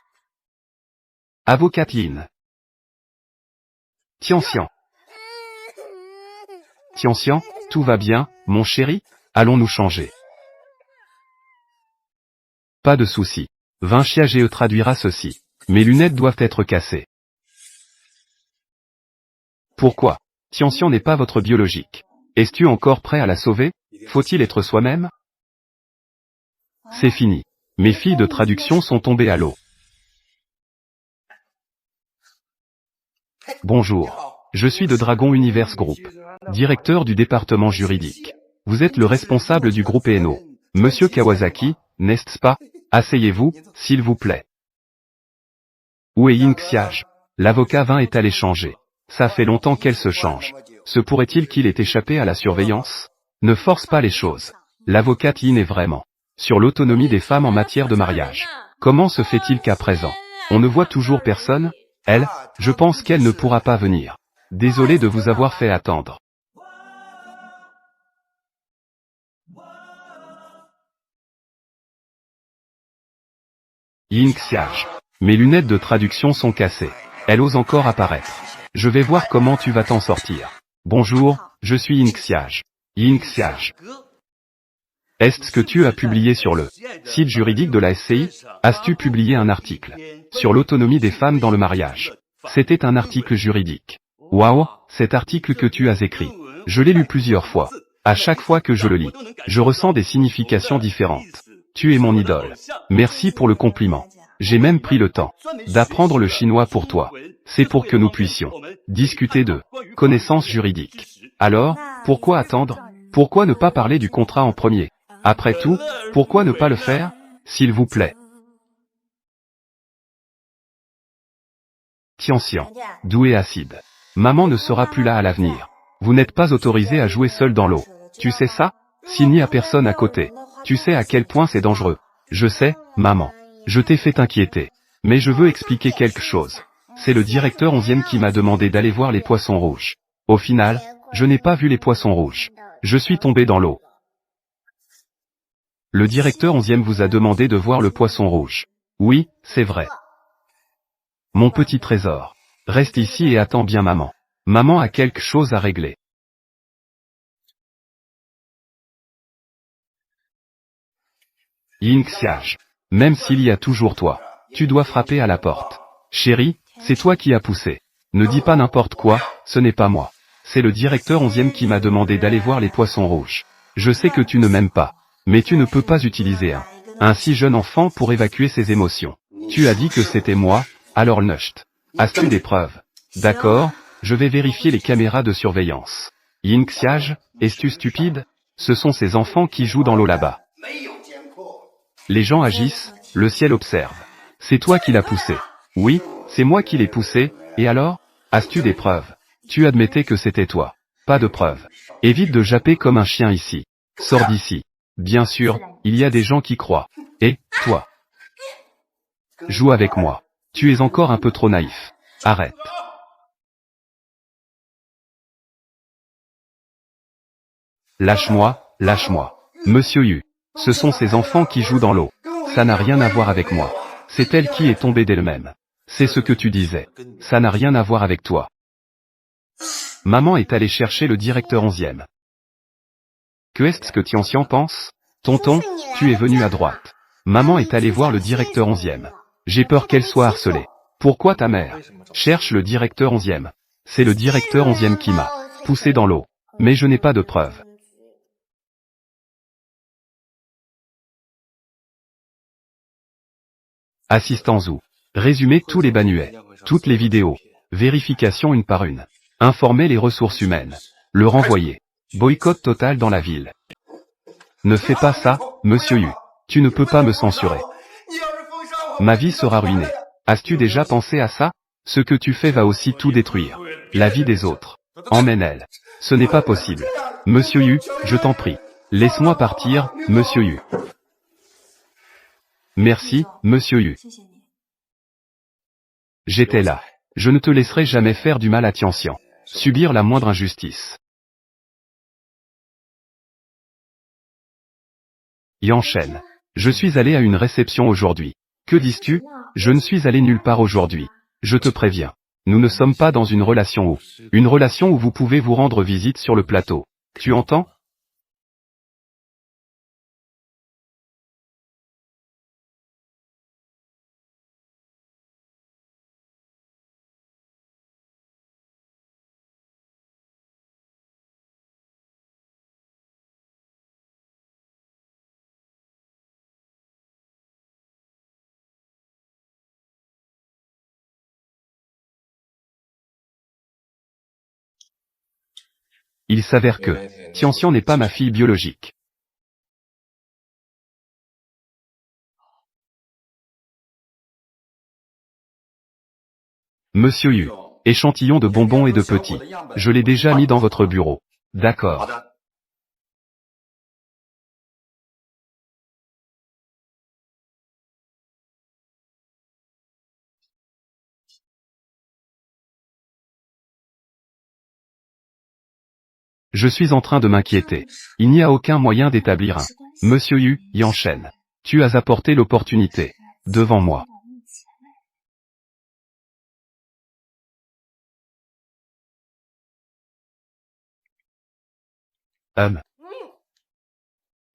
Avocate Yin. Tianxian. Tianxian, tout va bien, mon chéri? Allons nous changer. Pas de souci. Vinci AGE traduira ceci. Mes lunettes doivent être cassées. Pourquoi? Tianxian n'est pas votre biologique. Es-tu encore prêt à la sauver? Faut-il être soi-même? C'est fini. Mes filles de traduction sont tombées à l'eau. Bonjour. Je suis de Dragon Universe Group, directeur du département juridique. Vous êtes le responsable du groupe Eno. Monsieur Kawasaki, n'est-ce pas? Asseyez-vous, s'il vous plaît. Où est Yin Xiage? L'avocat vint est allé changer. Ça fait longtemps qu'elle se change. Se pourrait-il qu'il ait échappé à la surveillance? Ne force pas les choses. L'avocate Yin est vraiment sur l'autonomie des femmes en matière de mariage. Comment se fait-il qu'à présent, on ne voit toujours personne? Elle, je pense qu'elle ne pourra pas venir. Désolé de vous avoir fait attendre. Yin Xiage. Mes lunettes de traduction sont cassées. Elle ose encore apparaître. Je vais voir comment tu vas t'en sortir. Bonjour, je suis Yin Xiage. Yin Xiage. Est-ce que tu as publié sur le site juridique de la SCI? As-tu publié un article sur l'autonomie des femmes dans le mariage? C'était un article juridique. Waouh, cet article que tu as écrit. Je l'ai lu plusieurs fois. À chaque fois que je le lis, je ressens des significations différentes. Tu es mon idole. Merci pour le compliment. J'ai même pris le temps d'apprendre le chinois pour toi. C'est pour que nous puissions discuter de connaissances juridiques. Alors, pourquoi attendre? Pourquoi ne pas parler du contrat en premier? Après tout, pourquoi ne pas le faire? S'il vous plaît. Tianxian. Doué acide. Maman ne sera plus là à l'avenir. Vous n'êtes pas autorisé à jouer seul dans l'eau. Tu sais ça? S'il n'y a personne à côté. Tu sais à quel point c'est dangereux. Je sais, maman. Je t'ai fait inquiéter. Mais je veux expliquer quelque chose. C'est le directeur 11e qui m'a demandé d'aller voir les poissons rouges. Au final, je n'ai pas vu les poissons rouges. Je suis tombé dans l'eau. Le directeur 11e vous a demandé de voir le poisson rouge. Oui, c'est vrai. Mon petit trésor. Reste ici et attends bien maman. Maman a quelque chose à régler. Yin Xiage. Même s'il y a toujours toi, tu dois frapper à la porte. Chérie, c'est toi qui as poussé. Ne dis pas n'importe quoi, ce n'est pas moi. C'est le directeur 11e qui m'a demandé d'aller voir les poissons rouges. Je sais que tu ne m'aimes pas, mais tu ne peux pas utiliser un si jeune enfant pour évacuer ses émotions. Tu as dit que c'était moi, alors Nust. As-tu des preuves? D'accord, je vais vérifier les caméras de surveillance. Yin Xiage, es-tu stupide? Ce sont ces enfants qui jouent dans l'eau là-bas. Les gens agissent, le ciel observe. C'est toi qui l'as poussé. Oui, c'est moi qui l'ai poussé, et alors? As-tu des preuves? Tu admettais que c'était toi. Pas de preuves. Évite de japper comme un chien ici. Sors d'ici. Bien sûr, il y a des gens qui croient. Et, toi? Joue avec moi. Tu es encore un peu trop naïf. Arrête. Lâche-moi, lâche-moi. Monsieur Yu. Ce sont ces enfants qui jouent dans l'eau. Ça n'a rien à voir avec moi. C'est elle qui est tombée d'elle-même. C'est ce que tu disais. Ça n'a rien à voir avec toi. Maman est allée chercher le directeur 11e. Que est-ce que Tianxian pense? Tonton, tu es venu à droite. Maman est allée voir le directeur 11e. J'ai peur qu'elle soit harcelée. Pourquoi ta mère cherche le directeur 11e? C'est le directeur 11e qui m'a poussé dans l'eau. Mais je n'ai pas de preuves. Assistant Zou. Résumer tous les manuels, toutes les vidéos, vérification une par une. Informer les ressources humaines. Le renvoyer. Boycott total dans la ville. Ne fais pas ça, monsieur Yu. Tu ne peux pas me censurer. Ma vie sera ruinée. As-tu déjà pensé à ça? Ce que tu fais va aussi tout détruire. La vie des autres. Emmène-elle. Ce n'est pas possible. Monsieur Yu, je t'en prie. Laisse-moi partir, monsieur Yu. Merci, monsieur Yu. J'étais là. Je ne te laisserai jamais faire du mal à Tianxian. Subir la moindre injustice. Yan Shen. Je suis allé à une réception aujourd'hui. Que dis-tu? Je ne suis allé nulle part aujourd'hui. Je te préviens. Nous ne sommes pas dans une relation où vous pouvez vous rendre visite sur le plateau. Tu entends? Il s'avère que Tianxian n'est pas ma fille biologique. Monsieur Yu. Échantillon de bonbons et de petits. Je l'ai déjà mis dans votre bureau. D'accord. Je suis en train de m'inquiéter. Il n'y a aucun moyen d'établir un. Monsieur Yu, Yanshen. Tu as apporté l'opportunité. Devant moi.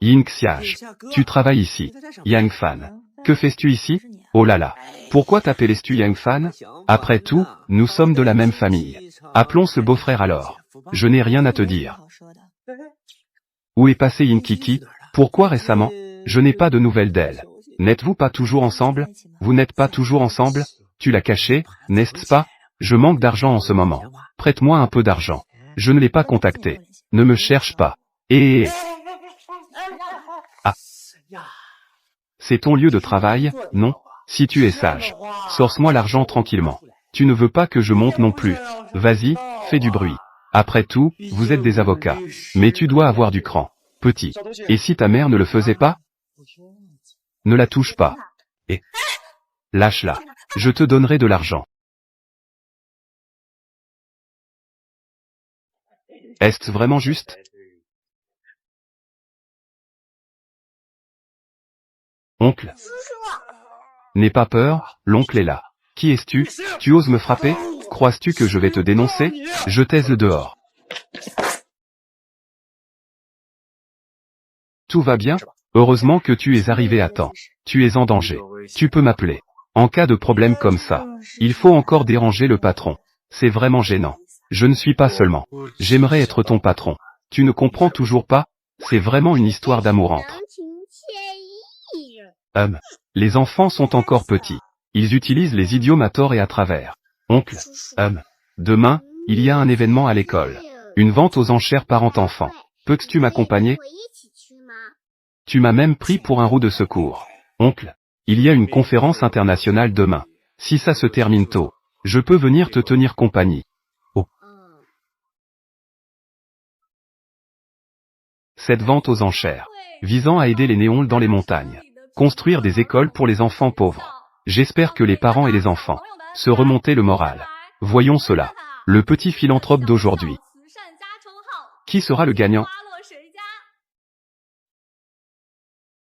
Ying Xiage. Tu travailles ici. Yang Fan. Que fais-tu ici? Oh là là. Pourquoi t'appelles-tu Yang Fan? Après tout, nous sommes de la même famille. Appelons ce beau-frère alors. Je n'ai rien à te dire. Où est passé Yin Kiki? Pourquoi récemment? Je n'ai pas de nouvelles d'elle. N'êtes-vous pas toujours ensemble? Vous n'êtes pas toujours ensemble? Tu l'as caché, n'est-ce pas? Je manque d'argent en ce moment. Prête-moi un peu d'argent. Je ne l'ai pas contacté. Ne me cherche pas. Ah. C'est ton lieu de travail, non? Si tu es sage. Source-moi l'argent tranquillement. Tu ne veux pas que je monte non plus. Vas-y, fais du bruit. Après tout, vous êtes des avocats. Mais tu dois avoir du cran. Petit. Et si ta mère ne le faisait pas? Ne la touche pas. Et lâche-la. Je te donnerai de l'argent. Est-ce vraiment juste? Oncle. N'aie pas peur, l'oncle est là. Qui es-tu? Tu oses me frapper? Crois-tu que je vais te dénoncer? Je t'aise le dehors. Tout va bien? Heureusement que tu es arrivé à temps. Tu es en danger. Tu peux m'appeler. En cas de problème comme ça, il faut encore déranger le patron. C'est vraiment gênant. Je ne suis pas seulement. J'aimerais être ton patron. Tu ne comprends toujours pas? C'est vraiment une histoire d'amour entre. Les enfants sont encore petits. Ils utilisent les idiomes à tort et à travers. Oncle. Demain, il y a un événement à l'école. Une vente aux enchères parent-enfant. Peux-tu m'accompagner? Tu m'as même pris pour un roue de secours. Oncle. Il y a une conférence internationale demain. Si ça se termine tôt, je peux venir te tenir compagnie. Oh. Cette vente aux enchères, visant à aider les néons dans les montagnes. Construire des écoles pour les enfants pauvres. J'espère que les parents et les enfants se remonter le moral. Voyons cela. Le petit philanthrope d'aujourd'hui. Qui sera le gagnant?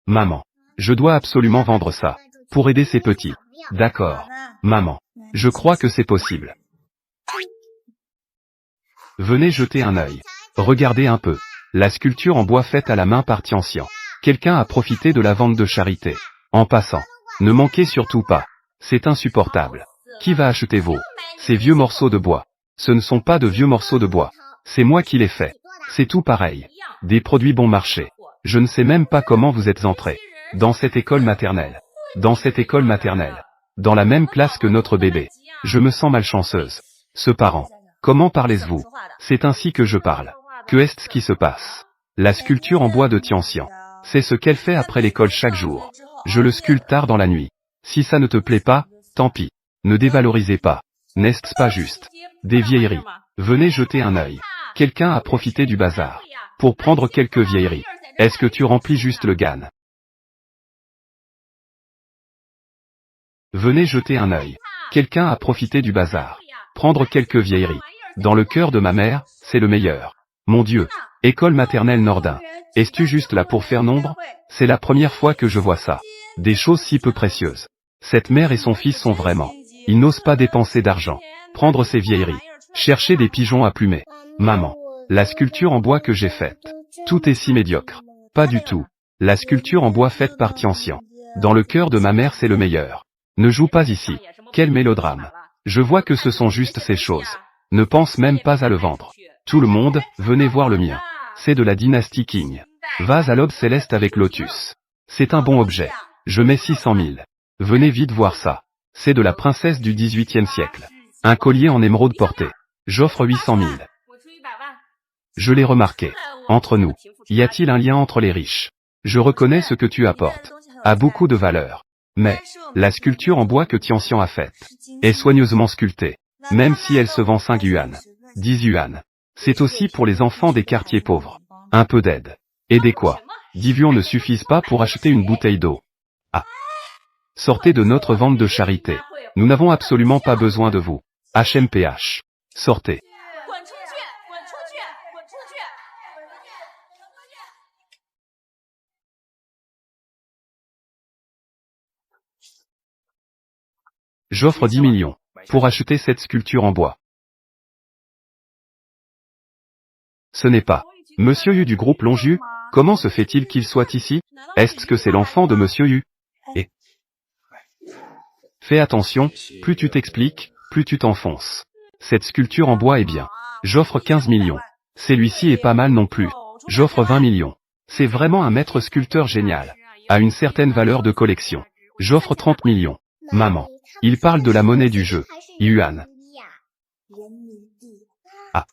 Maman. Je dois absolument vendre ça. Pour aider ces petits. D'accord. Maman. Je crois que c'est possible. Venez jeter un œil. Regardez un peu. La sculpture en bois faite à la main par Tianxian. Quelqu'un a profité de la vente de charité. En passant. Ne manquez surtout pas. C'est insupportable. Qui va acheter ces vieux morceaux de bois? Ce ne sont pas de vieux morceaux de bois. C'est moi qui les fais. C'est tout pareil. Des produits bon marché. Je ne sais même pas comment vous êtes entrés. Dans cette école maternelle. Dans cette école maternelle. Dans la même classe que notre bébé. Je me sens malchanceuse. Ce parent. Comment parlez-vous? C'est ainsi que je parle. Que est-ce qui se passe? La sculpture en bois de Tianxian. C'est ce qu'elle fait après l'école chaque jour. Je le sculpte tard dans la nuit. Si ça ne te plaît pas, tant pis. Ne dévalorisez pas. N'est-ce pas juste? Des vieilleries. Venez jeter un œil. Quelqu'un a profité du bazar. Pour prendre quelques vieilleries. Est-ce que tu remplis juste le GAN? Venez jeter un œil. Quelqu'un a profité du bazar. Prendre quelques vieilleries. Dans le cœur de ma mère, c'est le meilleur. Mon Dieu. École maternelle Nordin. Es-tu juste là pour faire nombre? C'est la première fois que je vois ça. Des choses si peu précieuses. Cette mère et son fils sont vraiment. Ils n'osent pas dépenser d'argent, prendre ces vieilleries, chercher des pigeons à plumer. Maman, la sculpture en bois que j'ai faite. Tout est si médiocre. Pas du tout. La sculpture en bois faite par Tianxian. Dans le cœur de ma mère c'est le meilleur. Ne joue pas ici. Quel mélodrame. Je vois que ce sont juste ces choses. Ne pense même pas à le vendre. Tout le monde, venez voir le mien. C'est de la dynastie Qing. Vase à l'aube céleste avec lotus. C'est un bon objet. Je mets 600 000. Venez vite voir ça. C'est de la princesse du XVIIIe siècle. Un collier en émeraude porté. J'offre 800 000. Je l'ai remarqué. Entre nous, y a-t-il un lien entre les riches? Je reconnais ce que tu apportes. A beaucoup de valeur. Mais, la sculpture en bois que Tianxian a faite est soigneusement sculptée. Même si elle se vend 5 yuan. 10 yuan. C'est aussi pour les enfants des quartiers pauvres. Un peu d'aide. Aider quoi? 10 yuan ne suffisent pas pour acheter une bouteille d'eau. Ah. Sortez de notre vente de charité. Nous n'avons absolument pas besoin de vous. HMPH. Sortez. J'offre 10 millions pour acheter cette sculpture en bois. Ce n'est pas Monsieur Yu du groupe Longju. Comment se fait-il qu'il soit ici? Est-ce que c'est l'enfant de Monsieur Yu? Et fais attention, plus tu t'expliques, plus tu t'enfonces. Cette sculpture en bois est bien. J'offre 15 millions. Celui-ci est pas mal non plus. J'offre 20 millions. C'est vraiment un maître sculpteur génial. A une certaine valeur de collection. J'offre 30 millions. Maman. Il parle de la monnaie du jeu. Yuan. Ah.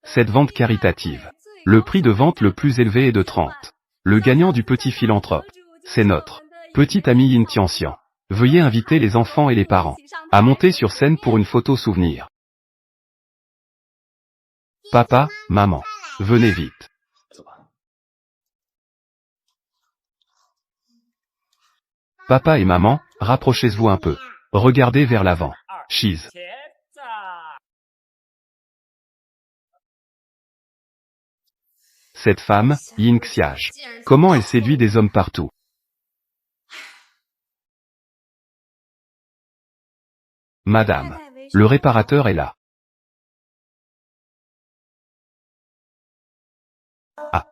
Cette vente caritative. Le prix de vente le plus élevé est de 30. Le gagnant du petit philanthrope. C'est notre petit ami Yin Tianxian. Veuillez inviter les enfants et les parents à monter sur scène pour une photo souvenir. Papa, maman. Venez vite. Papa et maman, rapprochez-vous un peu. Regardez vers l'avant. Cheese. Cette femme, Yin Xiaj. Comment elle séduit des hommes partout. Madame. Le réparateur est là. Ah.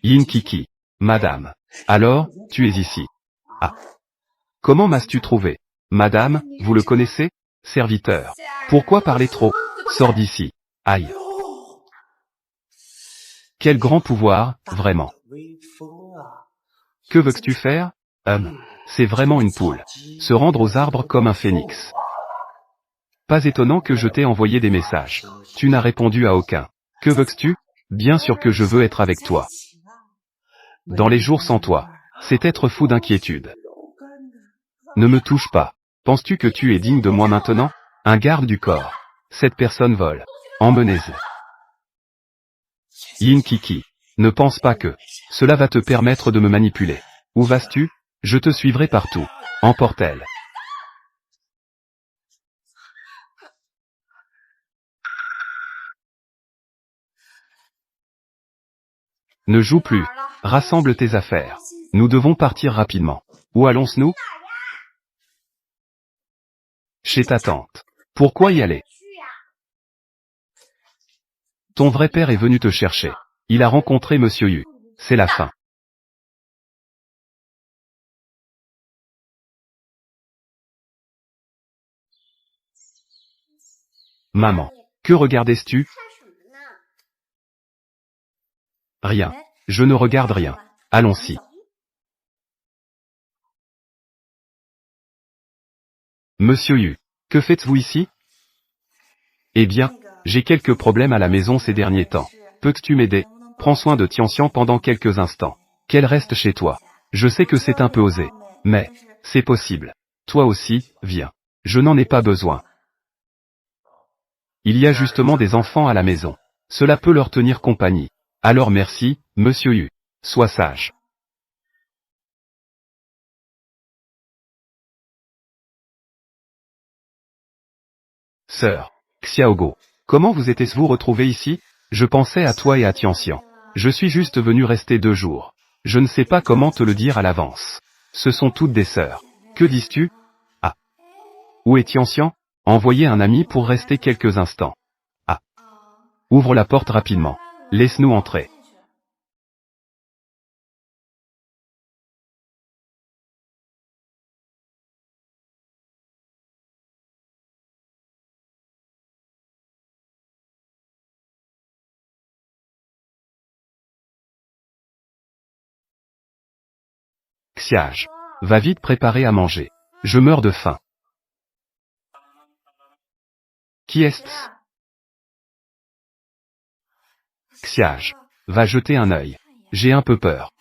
Yin Kiki. Madame. Alors, tu es ici. Ah. Comment m'as-tu trouvé? Madame, vous le connaissez? Serviteur. Pourquoi parler trop? Sors d'ici. Aïe. Quel grand pouvoir, vraiment. Que veux-tu faire? C'est vraiment une poule. Se rendre aux arbres comme un phénix. Pas étonnant que je t'ai envoyé des messages. Tu n'as répondu à aucun. Que veux-tu? Bien sûr que je veux être avec toi. Dans les jours sans toi, c'est être fou d'inquiétude. Ne me touche pas. Penses-tu que tu es digne de moi maintenant? Un garde du corps. Cette personne vole. Emmenez-le. Yin Kiki. Ne pense pas que cela va te permettre de me manipuler. Où vas-tu? Je te suivrai partout. Emporte-elle. Ne joue plus. Rassemble tes affaires. Nous devons partir rapidement. Où allons-nous? Chez ta tante. Pourquoi y aller? Ton vrai père est venu te chercher. Il a rencontré Monsieur Yu. C'est la fin. Maman. Que regardais-tu? Rien. Je ne regarde rien. Allons-y. Monsieur Yu. Que faites-vous ici? Eh bien, j'ai quelques problèmes à la maison ces derniers temps. Peux-tu m'aider? Prends soin de Tianxian pendant quelques instants. Qu'elle reste chez toi. Je sais que c'est un peu osé. Mais, c'est possible. Toi aussi, viens. Je n'en ai pas besoin. Il y a justement des enfants à la maison. Cela peut leur tenir compagnie. Alors merci, Monsieur Yu. Sois sage. Sœur. Xiaogo. Comment vous étiez-vous retrouvés ici? Je pensais à toi et à Tianxian. Je suis juste venu rester 2 jours. Je ne sais pas comment te le dire à l'avance. Ce sont toutes des sœurs. Que dis-tu? Ah. Où est Tianxian? Envoyez un ami pour rester quelques instants. Ah. Ouvre la porte rapidement. Laisse-nous entrer. Xiage. Va vite préparer à manger. Je meurs de faim. Qui est-ce? Xiage. Va jeter un œil. J'ai un peu peur.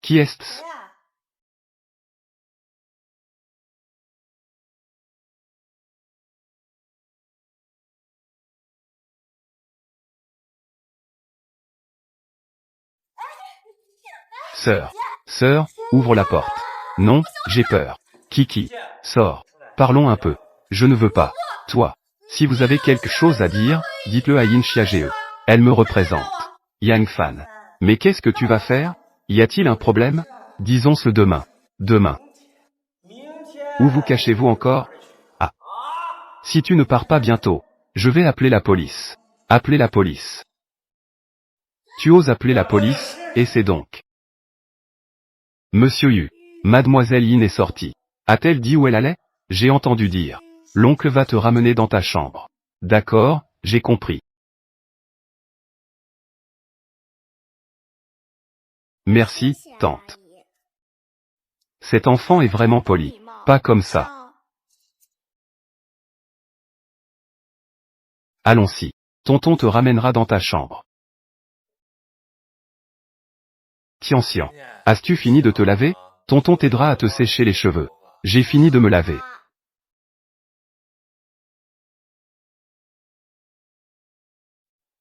Qui est-ce? Sœur. Sœur, ouvre la porte. Non, j'ai peur. Kiki. Sors. Parlons un peu. Je ne veux pas. Toi. Si vous avez quelque chose à dire, dites-le à Yin Xiaoge. Elle me représente. Yang Fan. Mais qu'est-ce que tu vas faire? Y a-t-il un problème? Disons-ce demain. Demain. Où vous cachez-vous encore? Ah. Si tu ne pars pas bientôt, je vais appeler la police. Appeler la police. Tu oses appeler la police, et c'est donc. Monsieur Yu. Mademoiselle Yin est sortie. A-t-elle dit où elle allait? J'ai entendu dire. L'oncle va te ramener dans ta chambre. D'accord, j'ai compris. Merci, tante. Cet enfant est vraiment poli. Pas comme ça. Allons-y. Tonton te ramènera dans ta chambre. Tianxian. As-tu fini de te laver? Tonton t'aidera à te sécher les cheveux. J'ai fini de me laver.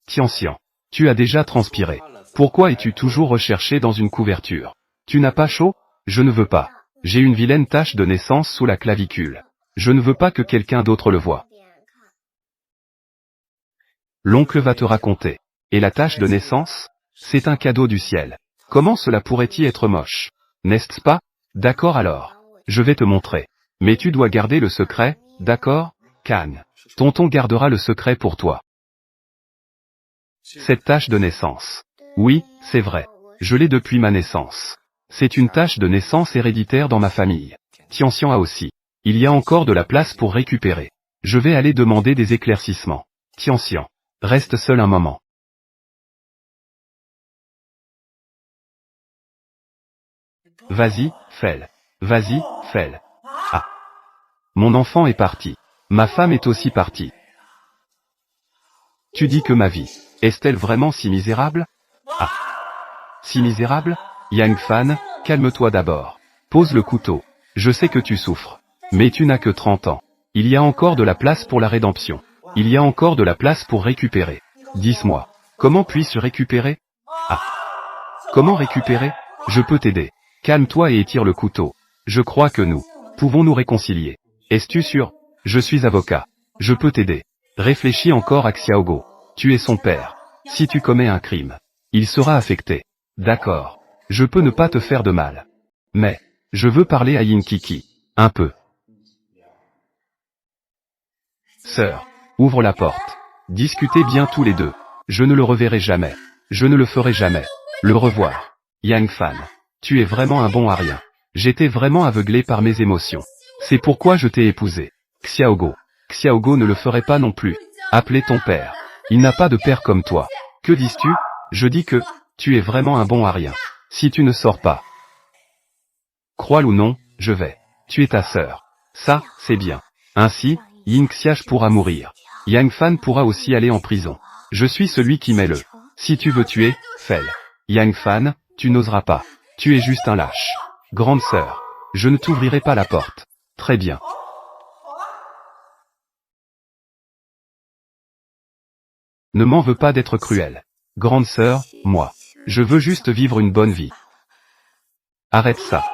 Tianxian. Tu as déjà transpiré. Pourquoi es-tu toujours recherché dans une couverture? Tu n'as pas chaud? Je ne veux pas. J'ai une vilaine tache de naissance sous la clavicule. Je ne veux pas que quelqu'un d'autre le voie. L'oncle va te raconter. Et la tache de naissance? C'est un cadeau du ciel. Comment cela pourrait-y être moche? N'est-ce pas? D'accord alors. Je vais te montrer. Mais tu dois garder le secret, d'accord? Kang. Tonton gardera le secret pour toi. Cette tache de naissance. Oui, c'est vrai. Je l'ai depuis ma naissance. C'est une tache de naissance héréditaire dans ma famille. Tianxian a aussi. Il y a encore de la place pour récupérer. Je vais aller demander des éclaircissements. Tianxian. Reste seul un moment. Vas-y, fais-le. Vas-y, fais-le. Ah. Mon enfant est parti. Ma femme est aussi partie. Tu dis que ma vie. Est-elle vraiment si misérable? Ah. Si misérable? Yang Fan, calme-toi d'abord. Pose le couteau. Je sais que tu souffres. Mais tu n'as que 30 ans. Il y a encore de la place pour la rédemption. Il y a encore de la place pour récupérer. Dis-moi. Comment puis-je récupérer? Ah. Comment récupérer? Je peux t'aider. Calme-toi et étire le couteau. Je crois que nous pouvons nous réconcilier. Es-tu sûr? Je suis avocat. Je peux t'aider. Réfléchis encore à Xiaogo. Tu es son père. Si tu commets un crime, il sera affecté. D'accord. Je peux ne pas te faire de mal. Mais, je veux parler à Yin Kiki. Un peu. Sœur, ouvre la porte. Discutez bien tous les deux. Je ne le reverrai jamais. Je ne le ferai jamais. Le revoir. Yang Fan. Tu es vraiment un bon à rien. J'étais vraiment aveuglé par mes émotions. C'est pourquoi je t'ai épousé. Xiaogo. Xiaogo ne le ferait pas non plus. Appelez ton père. Il n'a pas de père comme toi. Que dis-tu? Je dis que, tu es vraiment un bon à rien. Si tu ne sors pas. Crois-le ou non, je vais. Tu es ta sœur. Ça, c'est bien. Ainsi, Yin Xiage pourra mourir. Yang Fan pourra aussi aller en prison. Je suis celui qui met le. Si tu veux tuer, fais-le. Yang Fan, tu n'oseras pas. Tu es juste un lâche. Grande sœur. Je ne t'ouvrirai pas la porte. Très bien. Ne m'en veux pas d'être cruel. Grande sœur, moi. Je veux juste vivre une bonne vie. Arrête ça.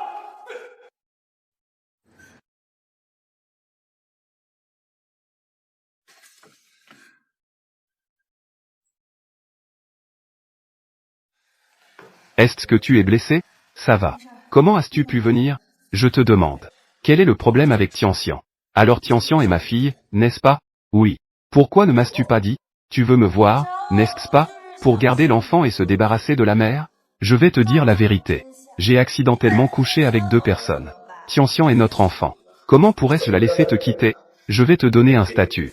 Est-ce que tu es blessé? Ça va. Comment as-tu pu venir? Je te demande. Quel est le problème avec Tianxian? Alors Tianxian est ma fille, n'est-ce pas? Oui. Pourquoi ne m'as-tu pas dit? Tu veux me voir, n'est-ce pas? Pour garder l'enfant et se débarrasser de la mère? Je vais te dire la vérité. J'ai accidentellement couché avec 2 personnes. Tianxian est notre enfant. Comment pourrais-je la laisser te quitter? Je vais te donner un statut.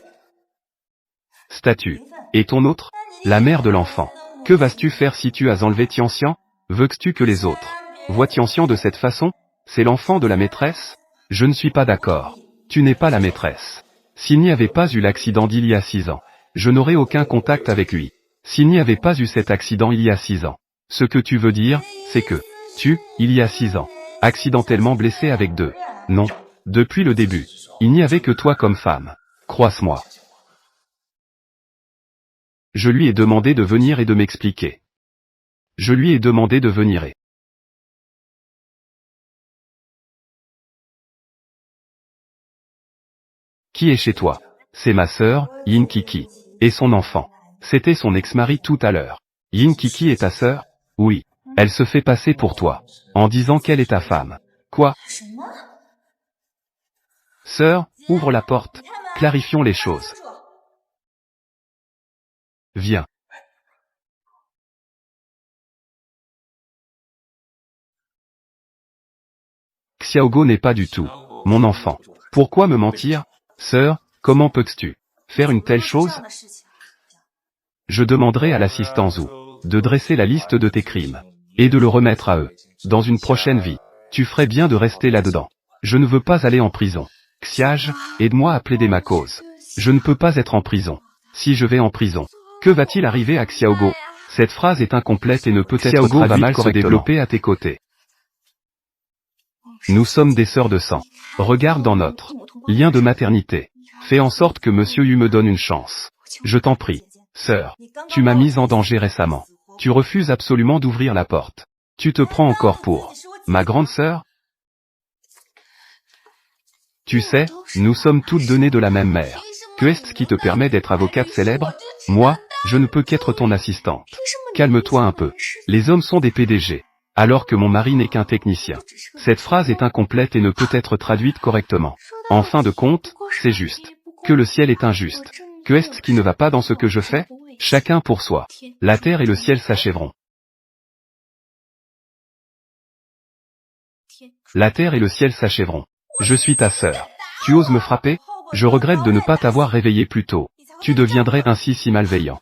Statut. Et ton autre? La mère de l'enfant. Que vas-tu faire si tu as enlevé Tianxian? Veux-tu que les autres voient Tianxian de cette façon? C'est l'enfant de la maîtresse? Je ne suis pas d'accord. Tu n'es pas la maîtresse. S'il n'y avait pas eu l'accident d'il y a 6 ans, je n'aurais aucun contact avec lui. S'il n'y avait pas eu cet accident il y a 6 ans, ce que tu veux dire, c'est que il y a 6 ans, accidentellement blessé avec 2. Non. Depuis le début, il n'y avait que toi comme femme. Croise-moi. Je lui ai demandé de venir et de m'expliquer. Je lui ai demandé de venir et... Qui est chez toi? C'est ma sœur, Yin Kiki. Et son enfant. C'était son ex-mari tout à l'heure. Yin Kiki est ta sœur? Oui. Elle se fait passer pour toi. En disant qu'elle est ta femme. Quoi? Sœur, ouvre la porte. Clarifions les choses. Viens. Xiaogo n'est pas du tout mon enfant. Pourquoi me mentir? Sœur, comment peux-tu faire une telle chose? Je demanderai à l'assistant Zhu de dresser la liste de tes crimes et de le remettre à eux. Dans une prochaine vie, tu ferais bien de rester là-dedans. Je ne veux pas aller en prison. Xiage, aide-moi à plaider ma cause. Je ne peux pas être en prison. Si je vais en prison, que va-t-il arriver à Xiaogo? Cette phrase est incomplète et ne peut être Xiaogo traduite va mal se correctement. développer à tes côtés. Nous sommes des sœurs de sang. Regarde dans notre lien de maternité. Fais en sorte que Monsieur Yu me donne une chance. Je t'en prie. Sœur, tu m'as mise en danger récemment. Tu refuses absolument d'ouvrir la porte. Tu te prends encore pour ma grande sœur? Tu sais, nous sommes toutes données de la même mère. Que est-ce qui te permet d'être avocate célèbre? Moi, je ne peux qu'être ton assistante. Calme-toi un peu. Les hommes sont des PDG. Alors que mon mari n'est qu'un technicien. Cette phrase est incomplète et ne peut être traduite correctement. En fin de compte, c'est juste. Que le ciel est injuste. Que est-ce qui ne va pas dans ce que je fais? Chacun pour soi. La terre et le ciel s'achèveront. La terre et le ciel s'achèveront. Je suis ta sœur. Tu oses me frapper? Je regrette de ne pas t'avoir réveillé plus tôt. Tu deviendrais ainsi si malveillant.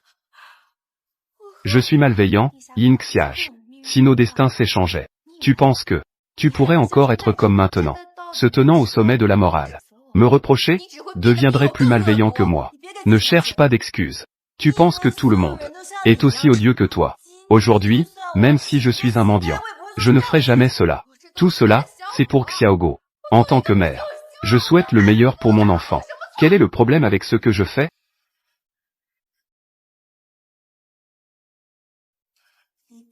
Je suis malveillant, Yin Xiage. Si nos destins s'échangeaient, tu penses que tu pourrais encore être comme maintenant, se tenant au sommet de la morale. Me reprocher? Deviendrais plus malveillant que moi. Ne cherche pas d'excuses. Tu penses que tout le monde est aussi odieux que toi. Aujourd'hui, même si je suis un mendiant, je ne ferai jamais cela. Tout cela, c'est pour Xiaogo. En tant que mère, je souhaite le meilleur pour mon enfant. Quel est le problème avec ce que je fais?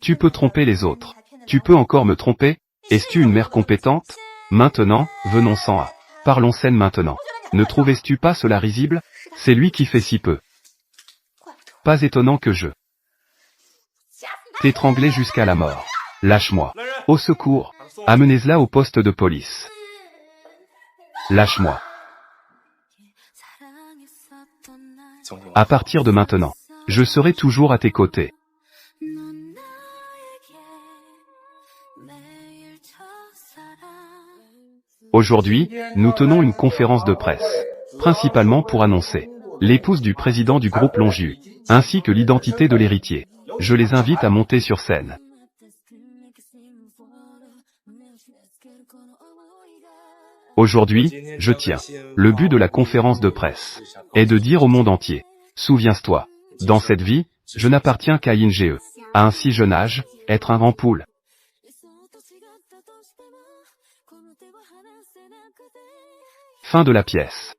Tu peux tromper les autres. Tu peux encore me tromper? Es-tu une mère compétente? Maintenant, venons-en à. Parlons scène maintenant. Ne trouvais-tu pas cela risible? C'est lui qui fait si peu. Pas étonnant que je t'étranglais jusqu'à la mort. Lâche-moi. Au secours. Amenez-la au poste de police. Lâche-moi. À partir de maintenant, je serai toujours à tes côtés. Aujourd'hui, nous tenons une conférence de presse, principalement pour annoncer l'épouse du président du groupe Longiu, ainsi que l'identité de l'héritier. Je les invite à monter sur scène. Aujourd'hui, je tiens. Le but de la conférence de presse est de dire au monde entier. Souviens-toi. Dans cette vie, je n'appartiens qu'à Yin Ge. À un si jeune âge, être un ampoule. Fin de la pièce.